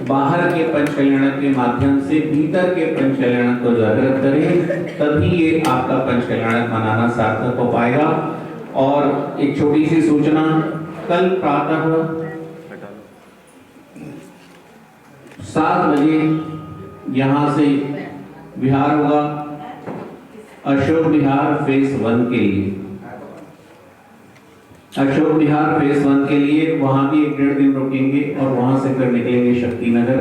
बाहर के पंच कल्याण के माध्यम से भीतर के पंच कल्याण को जागृत करें, तभी ये आपका पंच कल्याण मनाना सार्थक हो पाएगा। और एक छोटी सी सूचना, कल प्रातः 7 बजे यहाँ से विहार होगा, अशोक विहार फेज 1 के लिए। अशोक विहार फेज 1 के लिए वहां भी 1-1.5 दिन रुकेंगे और वहां से फिर निकलेंगे शक्ति नगर।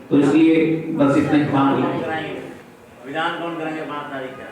तो इसलिए बस इतना ही काम विधान कौन करेंगे 5 तारीख का।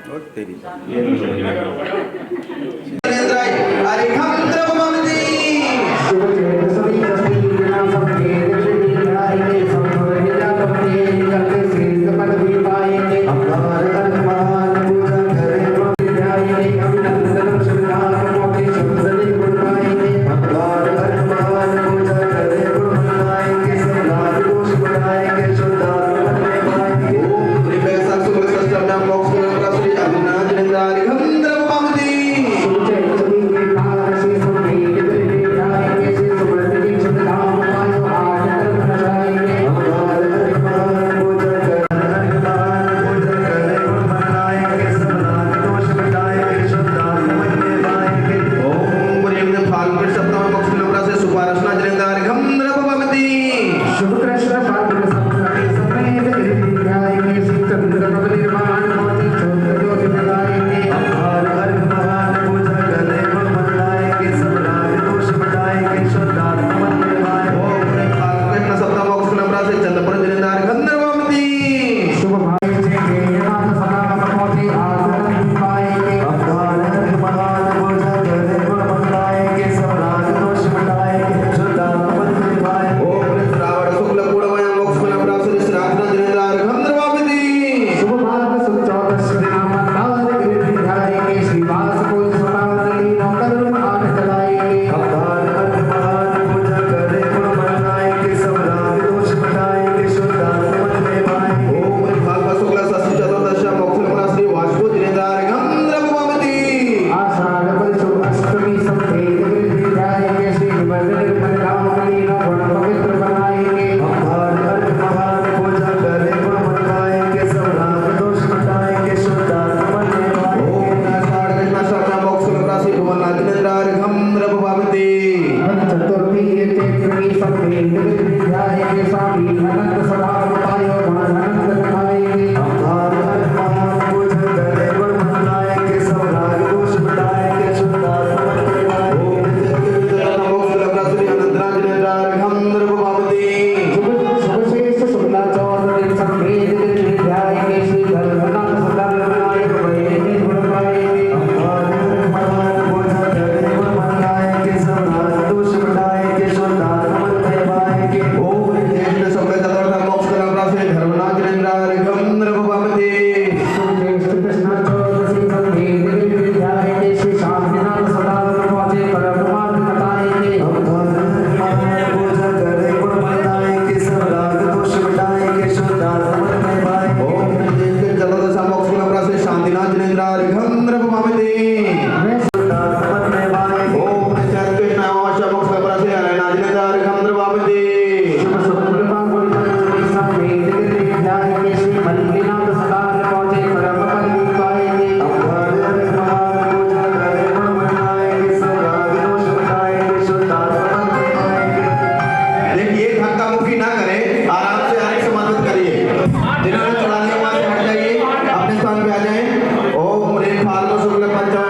पावते ओम निश्चय कृष्ण अवश्य मुक्त प्रसे अलना जिलेदार खंद्र पावते देखिए धक्का मुक्की ना करें, आराम से आने से मदद करिए। जिन्होंने चढ़ाने वहां से हट जाइए, अपने स्थान पे आ जाएं। ओम ह्रीं फाल्गुन शुक्ल पंचम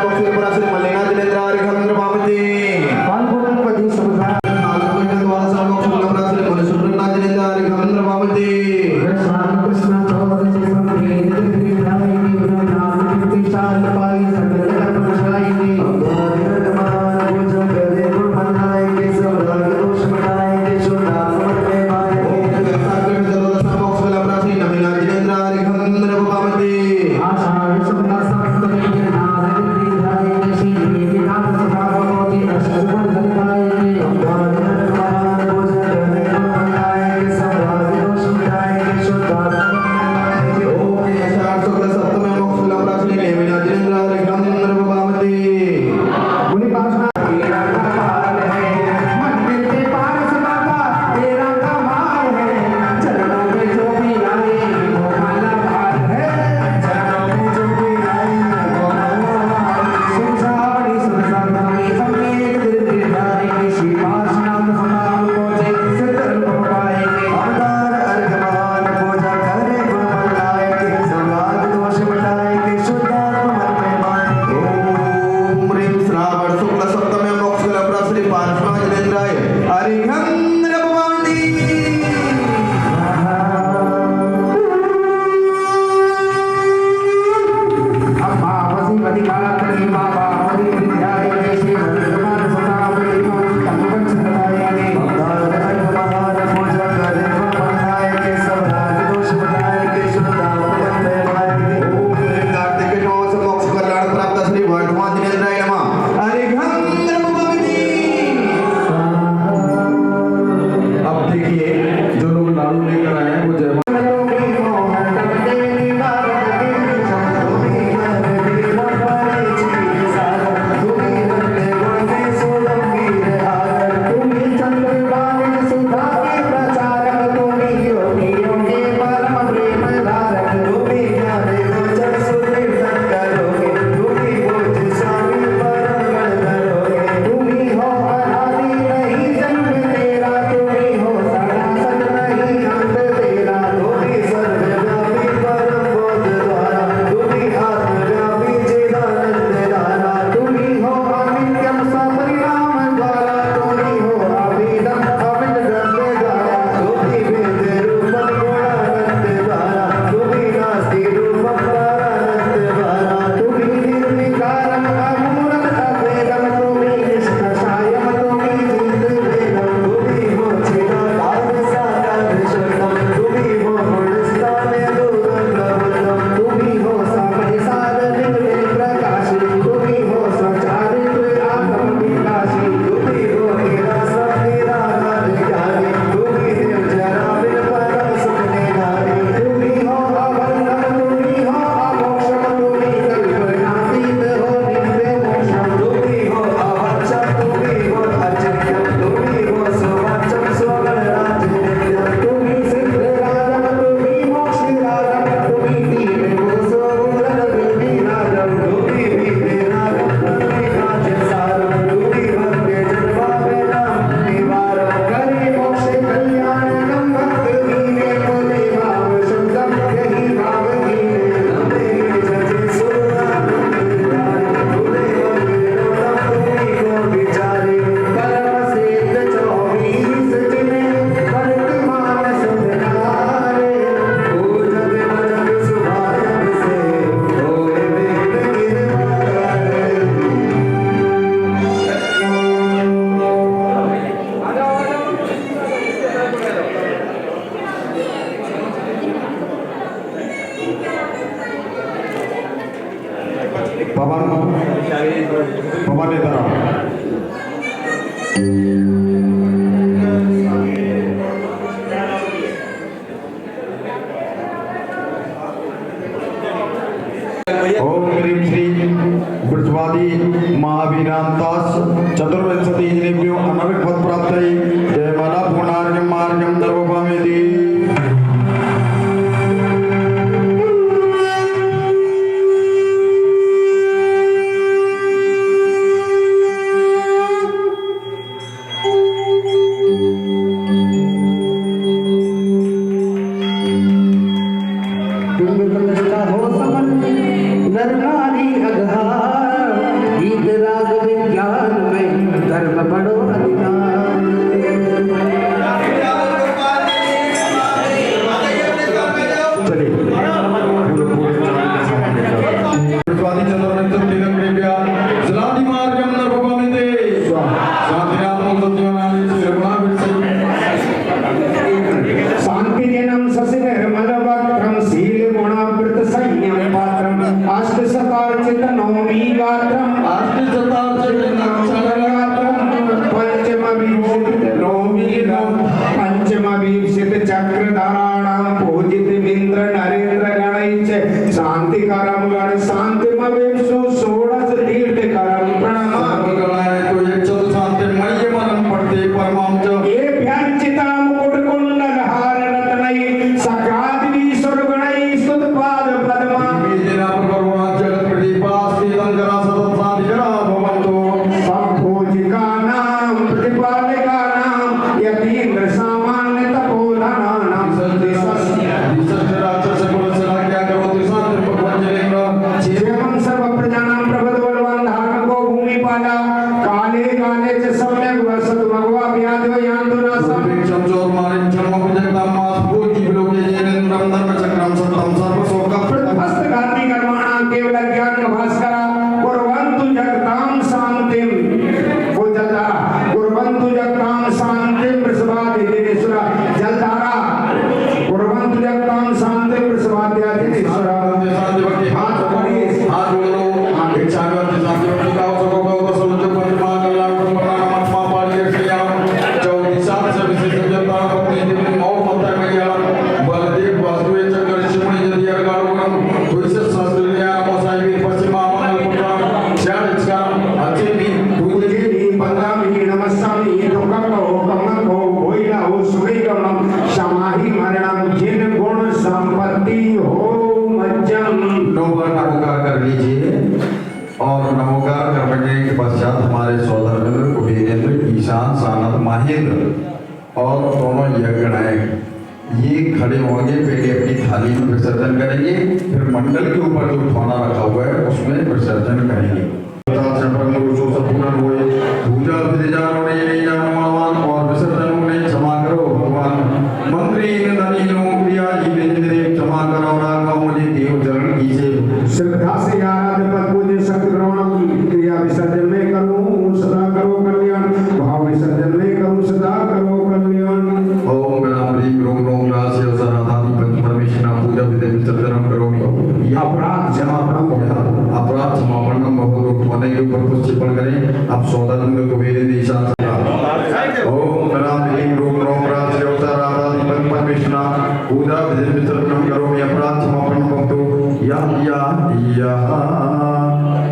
स्वाति महावीरांतास चतुर्विंशति जनेभ्यो अनर्घ पद प्राप्तये जयमाला पूर्णार्घ्यं मार्घ्यं सर्वभावेति।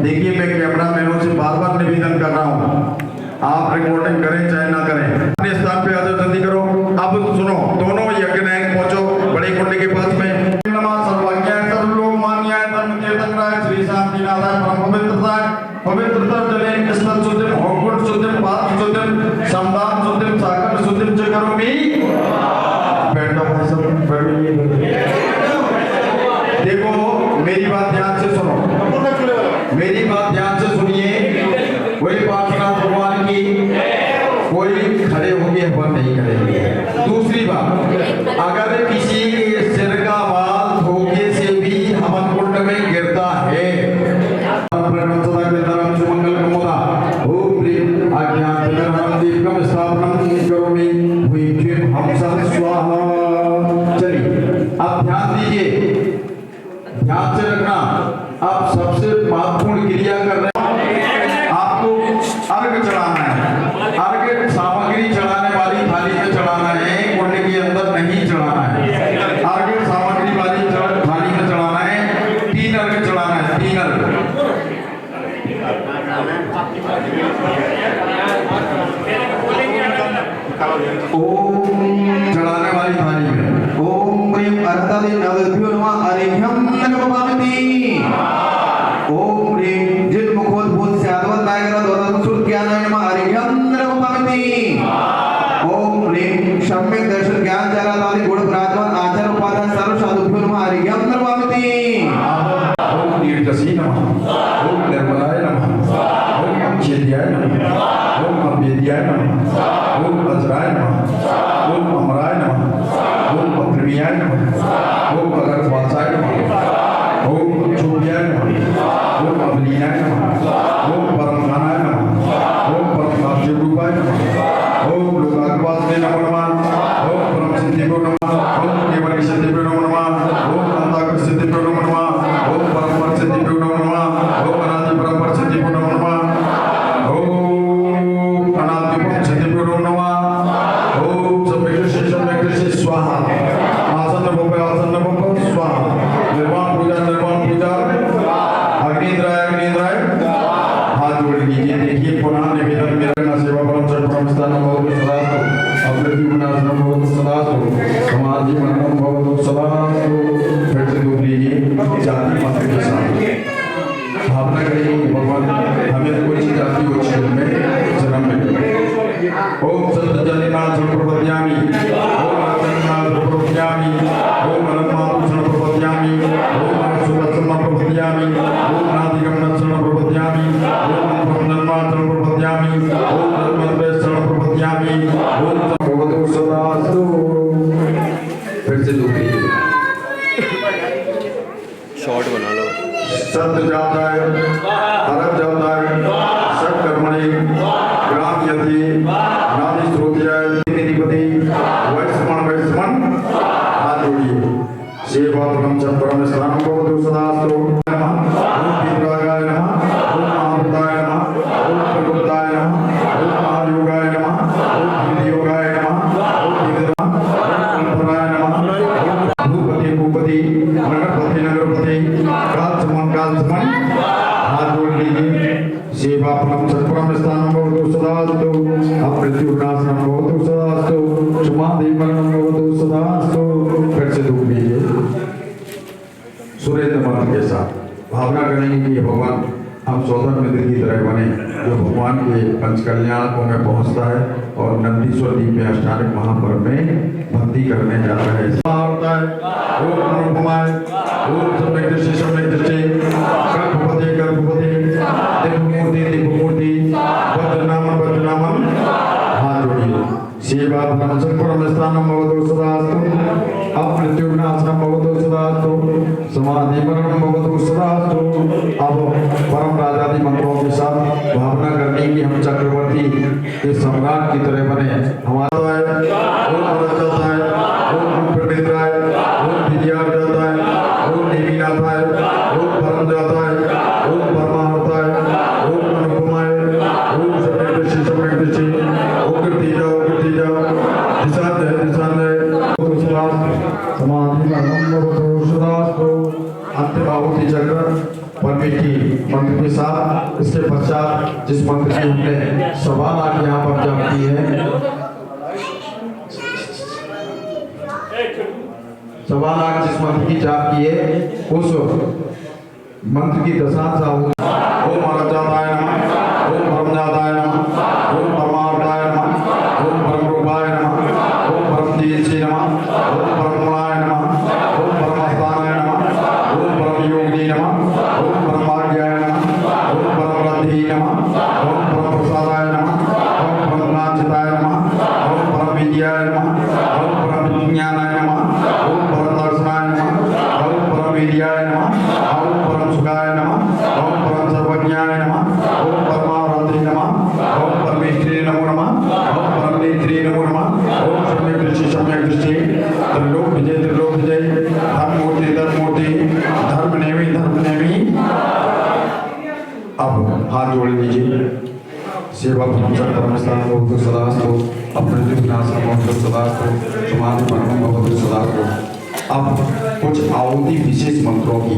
देखिए मैं कैमरा मैनों से बार बार निवेदन कर रहा हूँ, आप रिकॉर्डिंग करें चाहे ना करें, अपने स्थान पे आदर जल्दी करो। अब सुनो, दोनों यज्ञ नायक पहुंचो बड़े कुंड के पास में। नमः सर्वज्ञाय सर्वलोक मान्याय धर्म तीर्थंकराय श्री शांतिनाथाय परम पवित्रताय पवित्रतर जले स्थल शुद्धिम होकुंड शुद्धिम पात्र शुद्धिम समदान शुद्धिम साकर शुद्धिम च करोमि। बैठो भाई सब, बैठिए। देखो मेरी बात ध्यान से सुनो, मेरी बात ध्यान से सुनिए। कोई पार्श्वनाथ भगवान की कोई खड़े होके हवन नहीं करेंगे। दूसरी बात, अगर किसी के सिर का बाल धोखे से भी हवन कुंड में गिरता है, मंगल कमोदा ओम प्रेम आज्ञा स्थापना चढ़ाने वाली थाली में ओम ह्रीं अर्धदे नवभ्यो नमः अरिह्यं नमः। ओम ह्रीं जिन मुखोद्भूत से अद्वैत नायकर द्वारा सुर ज्ञानाय नमः अरिह्यं नमः। ओम ह्रीं सम्यक दर्शन ज्ञान जलाधारी गुण विराजमान आचार उपाधान सर्व साधुभ्यो नमः अरिह्यं नमः। ओम नीरजसी नमः। ओम निर्मलाय नमः। ओम अक्षेद्याय नमः। ओम अभेद्याय नमः। ओम वज्राय नमः। ओम अमराय नमः। ओम अप्रियाय नमः। ओम अगरवासाय नमः। ओम चूड़ियाय नमः। ओम अवलीनाय नमः। ओम परमखानाय नमः। ओम परमकाश्य रूपाय नमः। ओम लोकाग्रवासने नमो नमः। ओम परम सिद्धिभ्यो नमः। ओम केवल सिद्धिभ्यो नमो नमः। ओम अंताकर सिद्धिभ्यो नमो नमः। ओम परम सिद्धिभ्यो नमो नमः। ओम अनादि परम सिद्धिभ्यो नमो नमः। ओम अनादि परम सिद्धिभ्यो नमो नमः। ओम सम्यक से स्वाहा। आसन भव स्वाहा। निर्वाण पूजा अग्निद्राय हाथ जोड़ लीजिए। देखिए पुनः निवेदन मेरा सेवा परम चरण परम स्थान भवतु सदास्तु। अवृत्ति विनाशनम भवतु सदास्तु। समाधि मननम भवतु सदास्तु। फिर से डूब लीजिए जाति मंत्र के साथ भावना करेंगे भगवान हमें कोई जाति को जीवन में जन्म मिले। ओम सत्यजनिनाथ प्रपद्यामि। ओम अनंतनाथ प्रपद्यामि। ओम अनंतनाथ प्रपद्यामि। ओम सुदर्शन प्रपद्यामि। ओम नादिगमन प्रपद्यामि। ओम ब्रह्मनाथ प्रपद्यामि। ओम ब्रह्मवेश्वर प्रपद्यामि। ओम भगवतो सदास्तु। फिर से दूसरी शॉर्ट बना लो। सत्य जाताय अरब जाताय सत्कर्मणि ग्राम यति नादि स्रोत्याय निधिपति वैष्मण हाथ जोड़िए। सेवा परम चरण परम स्थान भवतु सदास्तु। ओम पीत्रागाय नमः। ओम महाभूताय नमः। ओम प्रबुद्धाय नमः। ओम महायोगाय नमः। ओम हिंदयोगाय नमः। ओम हिंदराय नमः। भूपति भूपति नगरपति नगरपति काल समान हाथ जोड़ लीजिए। सेवा परम चरण परम स्थान भवतु सदास्तु। अमृत्यु विनाशनम भवतु सदास्तु। समाधि मरणम भवतु सदास्तु। फिर से डूब लीजिए। सुरेंद्र मंत्र के साथ भावना करेंगे कि भगवान हम सौदर मित्र की तरह बने जो भगवान के पंचकल्याणों में पहुंचता है और नंदीश्वर द्वीप में अष्टादश महापर्व में भक्ति करने जा रहा है। ओम अनुपमाय। ओम सम्यक दृष्टि कल्पपति दिव्यमूर्ति वज्रनामम हाथ जोड़िए। सेवा परम परम स्थानम भवतु सदास्तु। अमृत्यु विनाशनम भवतु सदास्तु। समाधि मरणम भवतु सदास्तु। अब परम राजादि मंत्रों के साथ भावना करने की हम चक्रवर्ती के सम्राट की तरह बने। हमारा ओम अरजाताय। ओम प्रमित्राय। ओम विद्यार्जाताय। ओम देवीनाथाय। ओम परम जाताय। ओम परमार्थाय। ओम अनुपमाय। ओम सम्यक दृष्टि उग्र दिशा समाधि भवतु सदास्तु। अंतिम आहुति चक्र परमेश्वरी मंत्र के साथ इसके पश्चात जिस मंत्र की हमने सवाल आज यहाँ पर जाप की है सवाल आज जिस मंत्र की जाप की है उस मंत्र की दशांश आहुति। ओम अरजाताय नमः। ओम परमजाताय नमः। ओम परमार्थाय नमः। ओम परम रूपाय नमः। ओम परम तेजसे नमः। ओम परमगुणाय नमः। ओम परमस्थानाय नमः। ओम परम योगिने नमः। ओम परमाज्ञाय नमः। ओम परम रद्धि नमः। ओम परम प्रसादाय नमः। ओम परम लांछिताय नमः। ओम परम विद्याय नमः। ओम परम विज्ञानाय नमः। ओम परम दर्शनाय नमः। ओम परम वीर्याय नमः। ओम परम सुखाय नमः। ओम परम सर्वज्ञाय नमः। ओम परमाराध्य नमः। ओम परमेश्वरी नमो नमः। ओम परम नेत्री नमो नमः। ओम सम्यक दृष्टि त्रिलोक विजय धर्म मूर्ति धर्म नेमी। अब हाथ जोड़ लीजिए। सेवा परम स्थान भवतु सदास्तु। अमृत्यु विनाशनम भवतु सदास्तु। समाधि मरणम भवतु सदास्तु। अब कुछ आहुति विशेष मंत्रों की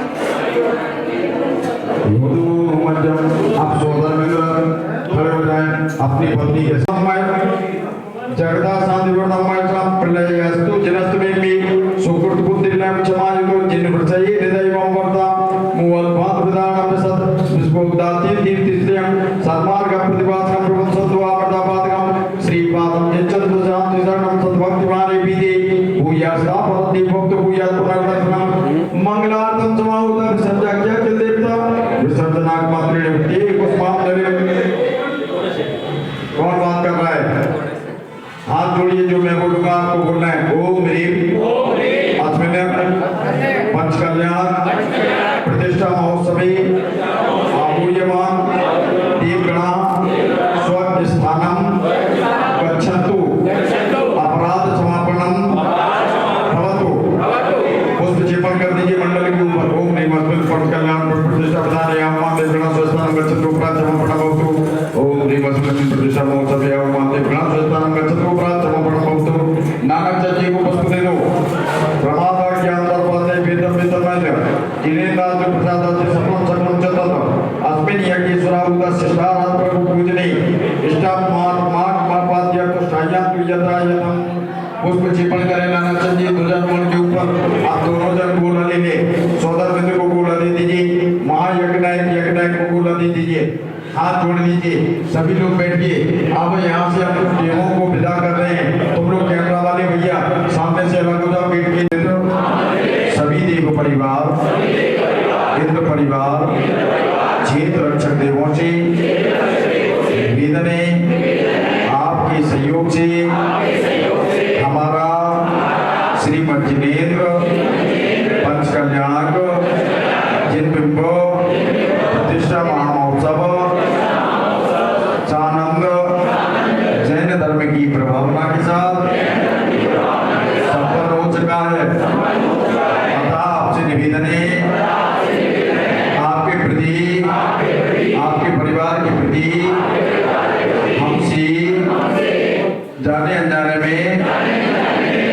अपनी पत्नी के साथ जगदा शांति वर्धमान प्रलयस्तु जनस्तु में सुकृत बुद्धिर्लम समायुतो जिन प्रचये हृदयं वर्ता मूल बात विदान सत विस्फोदाति तीर्थ्यं सन्मार्ग प्रतिपादकं प्रवंसत्वा प्रदापादकं श्रीपादं यच्चन्द्र शांति शरणं सद्भक्तिमाने विदे भूयास्ता पति भक्त भूया पुनर्दर्शनम मंगलार्थं समाहुत संजाक्य किल देवता विसर्जनात्मक त्रिदेवते पुष्पां दरे। कौन बात कर रहा है? हाथ जोड़िए, जो मैं बोलूंगा आपको बोलना है। ओम ह्रीं अस्मिन् पंच कल्याण प्रतिष्ठा महोत्सवे आपूर्यमान देवगणा स्वस्थानं गच्छन्तु अपराध समापनम भवतु। पुष्प चिपण कर दीजिए मंडल के ऊपर। ओम ह्रीं अस्मिन् पंच कल्याण प्रतिष्ठा प्रदानयामः देवगणा स्वस्थानं गच्छन्तु अपराध समापनम भवतु। ओम ह्रीं अस्मिन् प्रतिष्ठा महोत्सवे आपूर्यमान देवगणा स्वस्थानं गच्छन्तु अपराध समापनम भवतु। नानक जी को पुष्प दे दो। प्रमाद ज्ञान दर्पणते वेदम वेदमय जिनेन्द्राज प्रसादाच सकलम सकलम चतत अस्मिन् यज्ञेश्वराभूत शिष्टारात प्रभु पूजने इष्टाप मार्ग मापाद्य कुष्ठायां यत्रायतम। पुष्प चिपण करें नानक जी ध्वजारोहण के ऊपर। आप दोनों जन गोला ले ले, सौदर बिंदु को गोला दे दीजिए, महायज्ञनायक को गोला दे दीजिए, हाथ जोड़ लीजिए, सभी लोग बैठिए। अब यहाँ से हम देवों को विदा कर रहे हैं। तुम लोग कैमरा वाले भैया सामने से अलग हो जाओ, बैठ के सभी देव परिवार, इंद्र परिवार, क्षेत्र रक्षक देवों से वेदने आपके सहयोग से हमारा श्रीमद जिनेन्द्र पंच कल्याण जिन बिंब प्रतिष्ठा महामहोत्सव सानंद जैन धर्म की प्रभावना के साथ संपन्न हो चुका है। अतः आपसे निवेदन है, आपके प्रति, आपके परिवार के प्रति हमसे जाने अनजाने में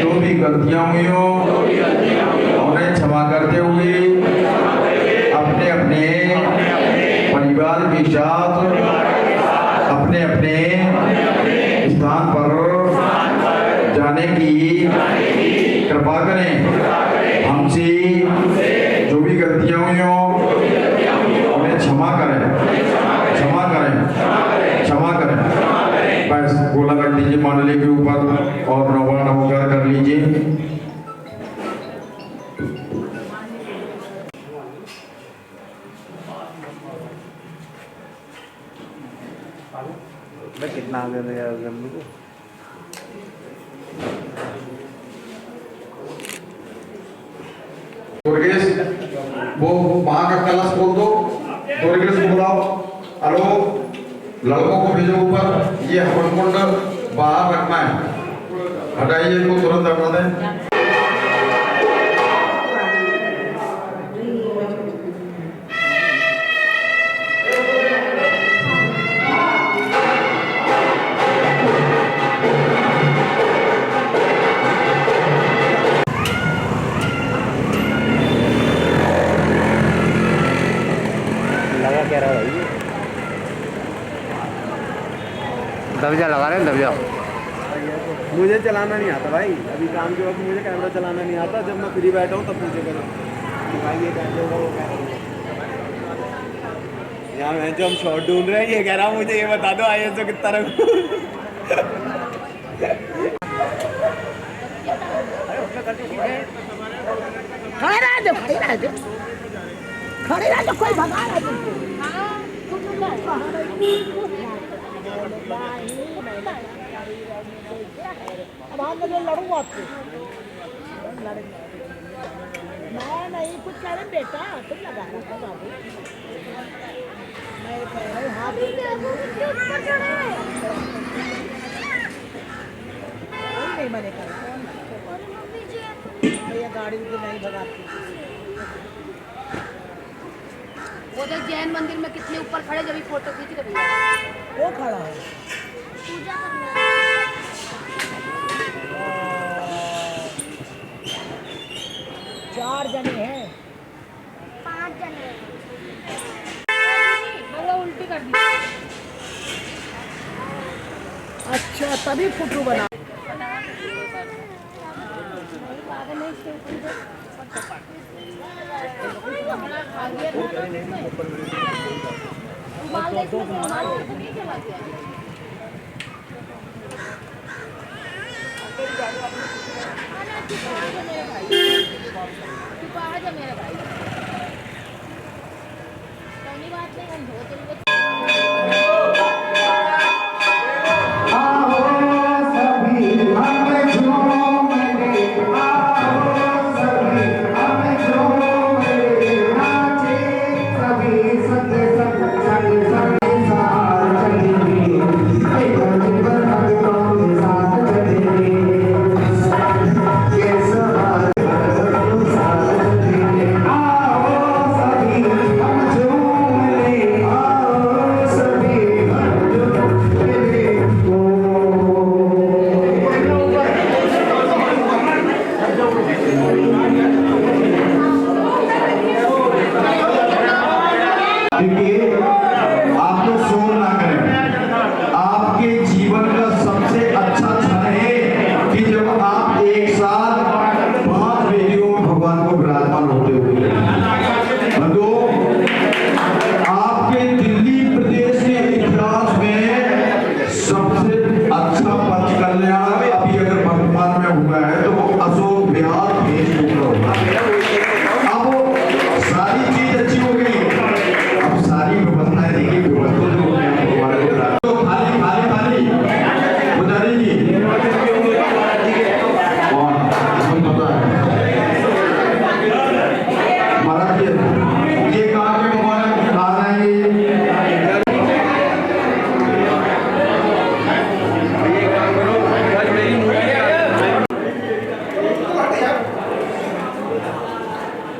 जो भी गलतियां हुई हो उन्हें क्षमा करते हुए अपने अपने परिवार के साथ अपने अपने स्थान पर जाने की कृपा करें। हमसे जो भी गलतियां हुई हो उन्हें क्षमा करें, क्षमा करें, क्षमा करें। बस गोला रख दीजिए मंडली के ऊपर और नवा नमोकार कर लीजिए। कितना आगे में यार जम्मू को दुर्गेश, वो वहां का कलश खोल दो। दुर्गेश को बुलाओ। हेलो, लड़कों को भेजो ऊपर। ये हवन कुंड बाहर रखना है, हटाइए इसको, तुरंत हटा दें। दबजा लगा रहे हैं, दबजा। मुझे चलाना नहीं आता भाई, अभी काम के वक्त मुझे कैमरा चलाना नहीं आता। जब मैं फ्री बैठा हूँ तब पूछे करो कि भाई ये कैसे होगा, वो कैसे होगा। यहाँ मैं जो हम शॉट ढूंढ रहे हैं, ये कह रहा हूँ मुझे ये बता दो ISO कितना रखूँ। खड़े रह जाओ, खड़े रह जाओ, खड़े रह जाओ, कोई भगा रहा है अब हम मैं लड़ूंगा आपसे, मैं नहीं कुछ कह रहे बेटा, तुम लगा रहा था बाबू, मैं कह रहा हूँ हाथ नहीं मैंने कहा भैया गाड़ी तो नहीं भगाती। वो देख जैन मंदिर में कितने ऊपर खड़े, जब फोटो खींच रहे भैया वो खड़ा है पूजा करना। चार जने हैं, 5 जने उल्टी कर दी। अच्छा तभी फोटो बना।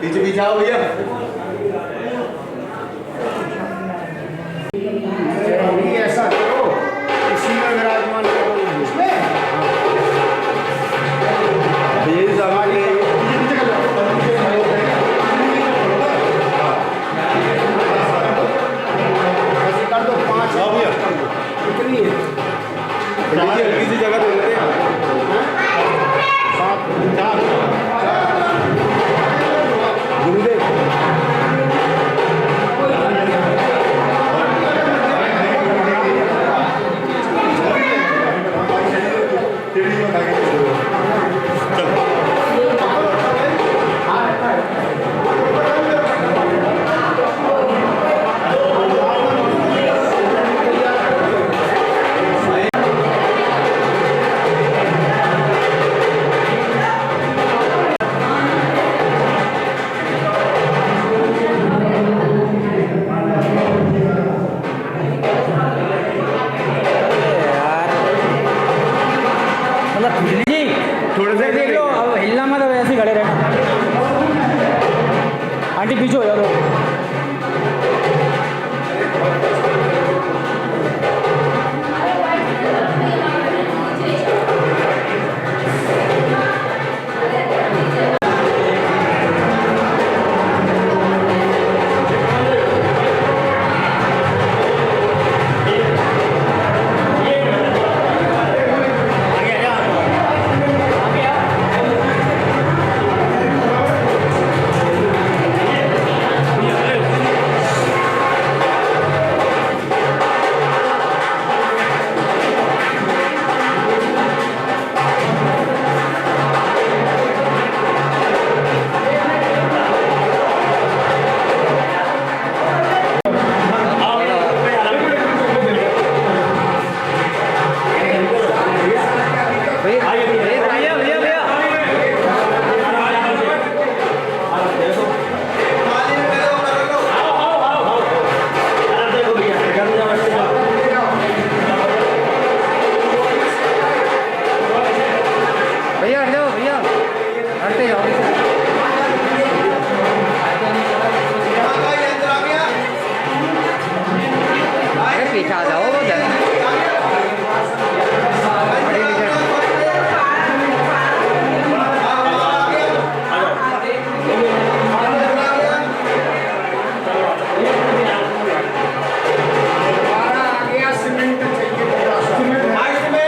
पीछे पीछे आओ भैया। ऐसा करो इसी में विराजमान करो इसमें यही सामान है। कर दो 5 भैया कितनी है हल्की सी जगह दे देते हैं। 7 4 थोड़ा सा देख लो, अब हिलना मत, अब ऐसे ही खड़े रहना। आंटी पीछे हो जाओ। में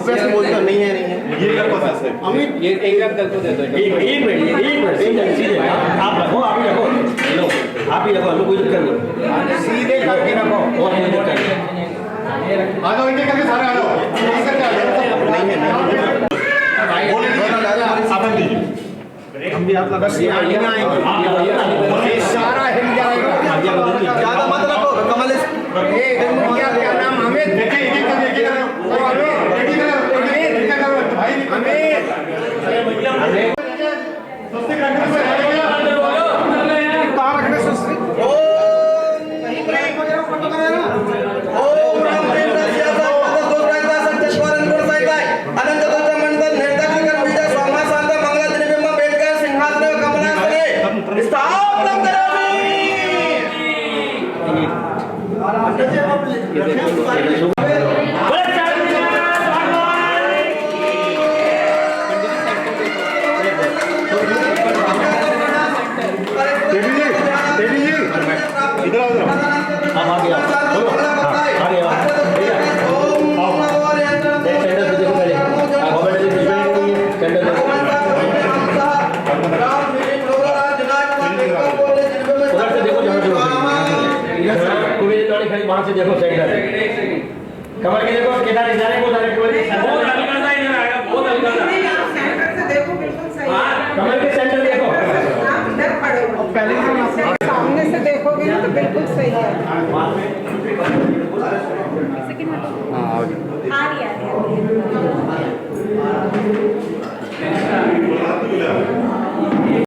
पैसे बोलते नहीं है ये रखो पैसे अमित ये एक अंकल को दे दो एक मिनट सीधे आप रखो आप ही रखो लो आप ही रखो हमें कोई दिक्कत नहीं सीधे करके रखो और कोई दिक्कत नहीं आ जाओ इनके करके सारे आ जाओ नहीं करके आ जाओ नहीं है हम भी आप लगा आएंगे सारा हिल जाएगा ज्यादा मत रखो कमल क्या नाम हमें देखिए एक करके वहां से देखो सेंटर कमर के देखो केदार जाने को डायरेक्ट बहुत हल्का सा इधर आएगा बहुत हल्का सा सेंटर से देखो बिल्कुल सही है कमर के सेंटर देखो इधर पड़ो पहले सामने से देखोगे ना तो बिल्कुल सही है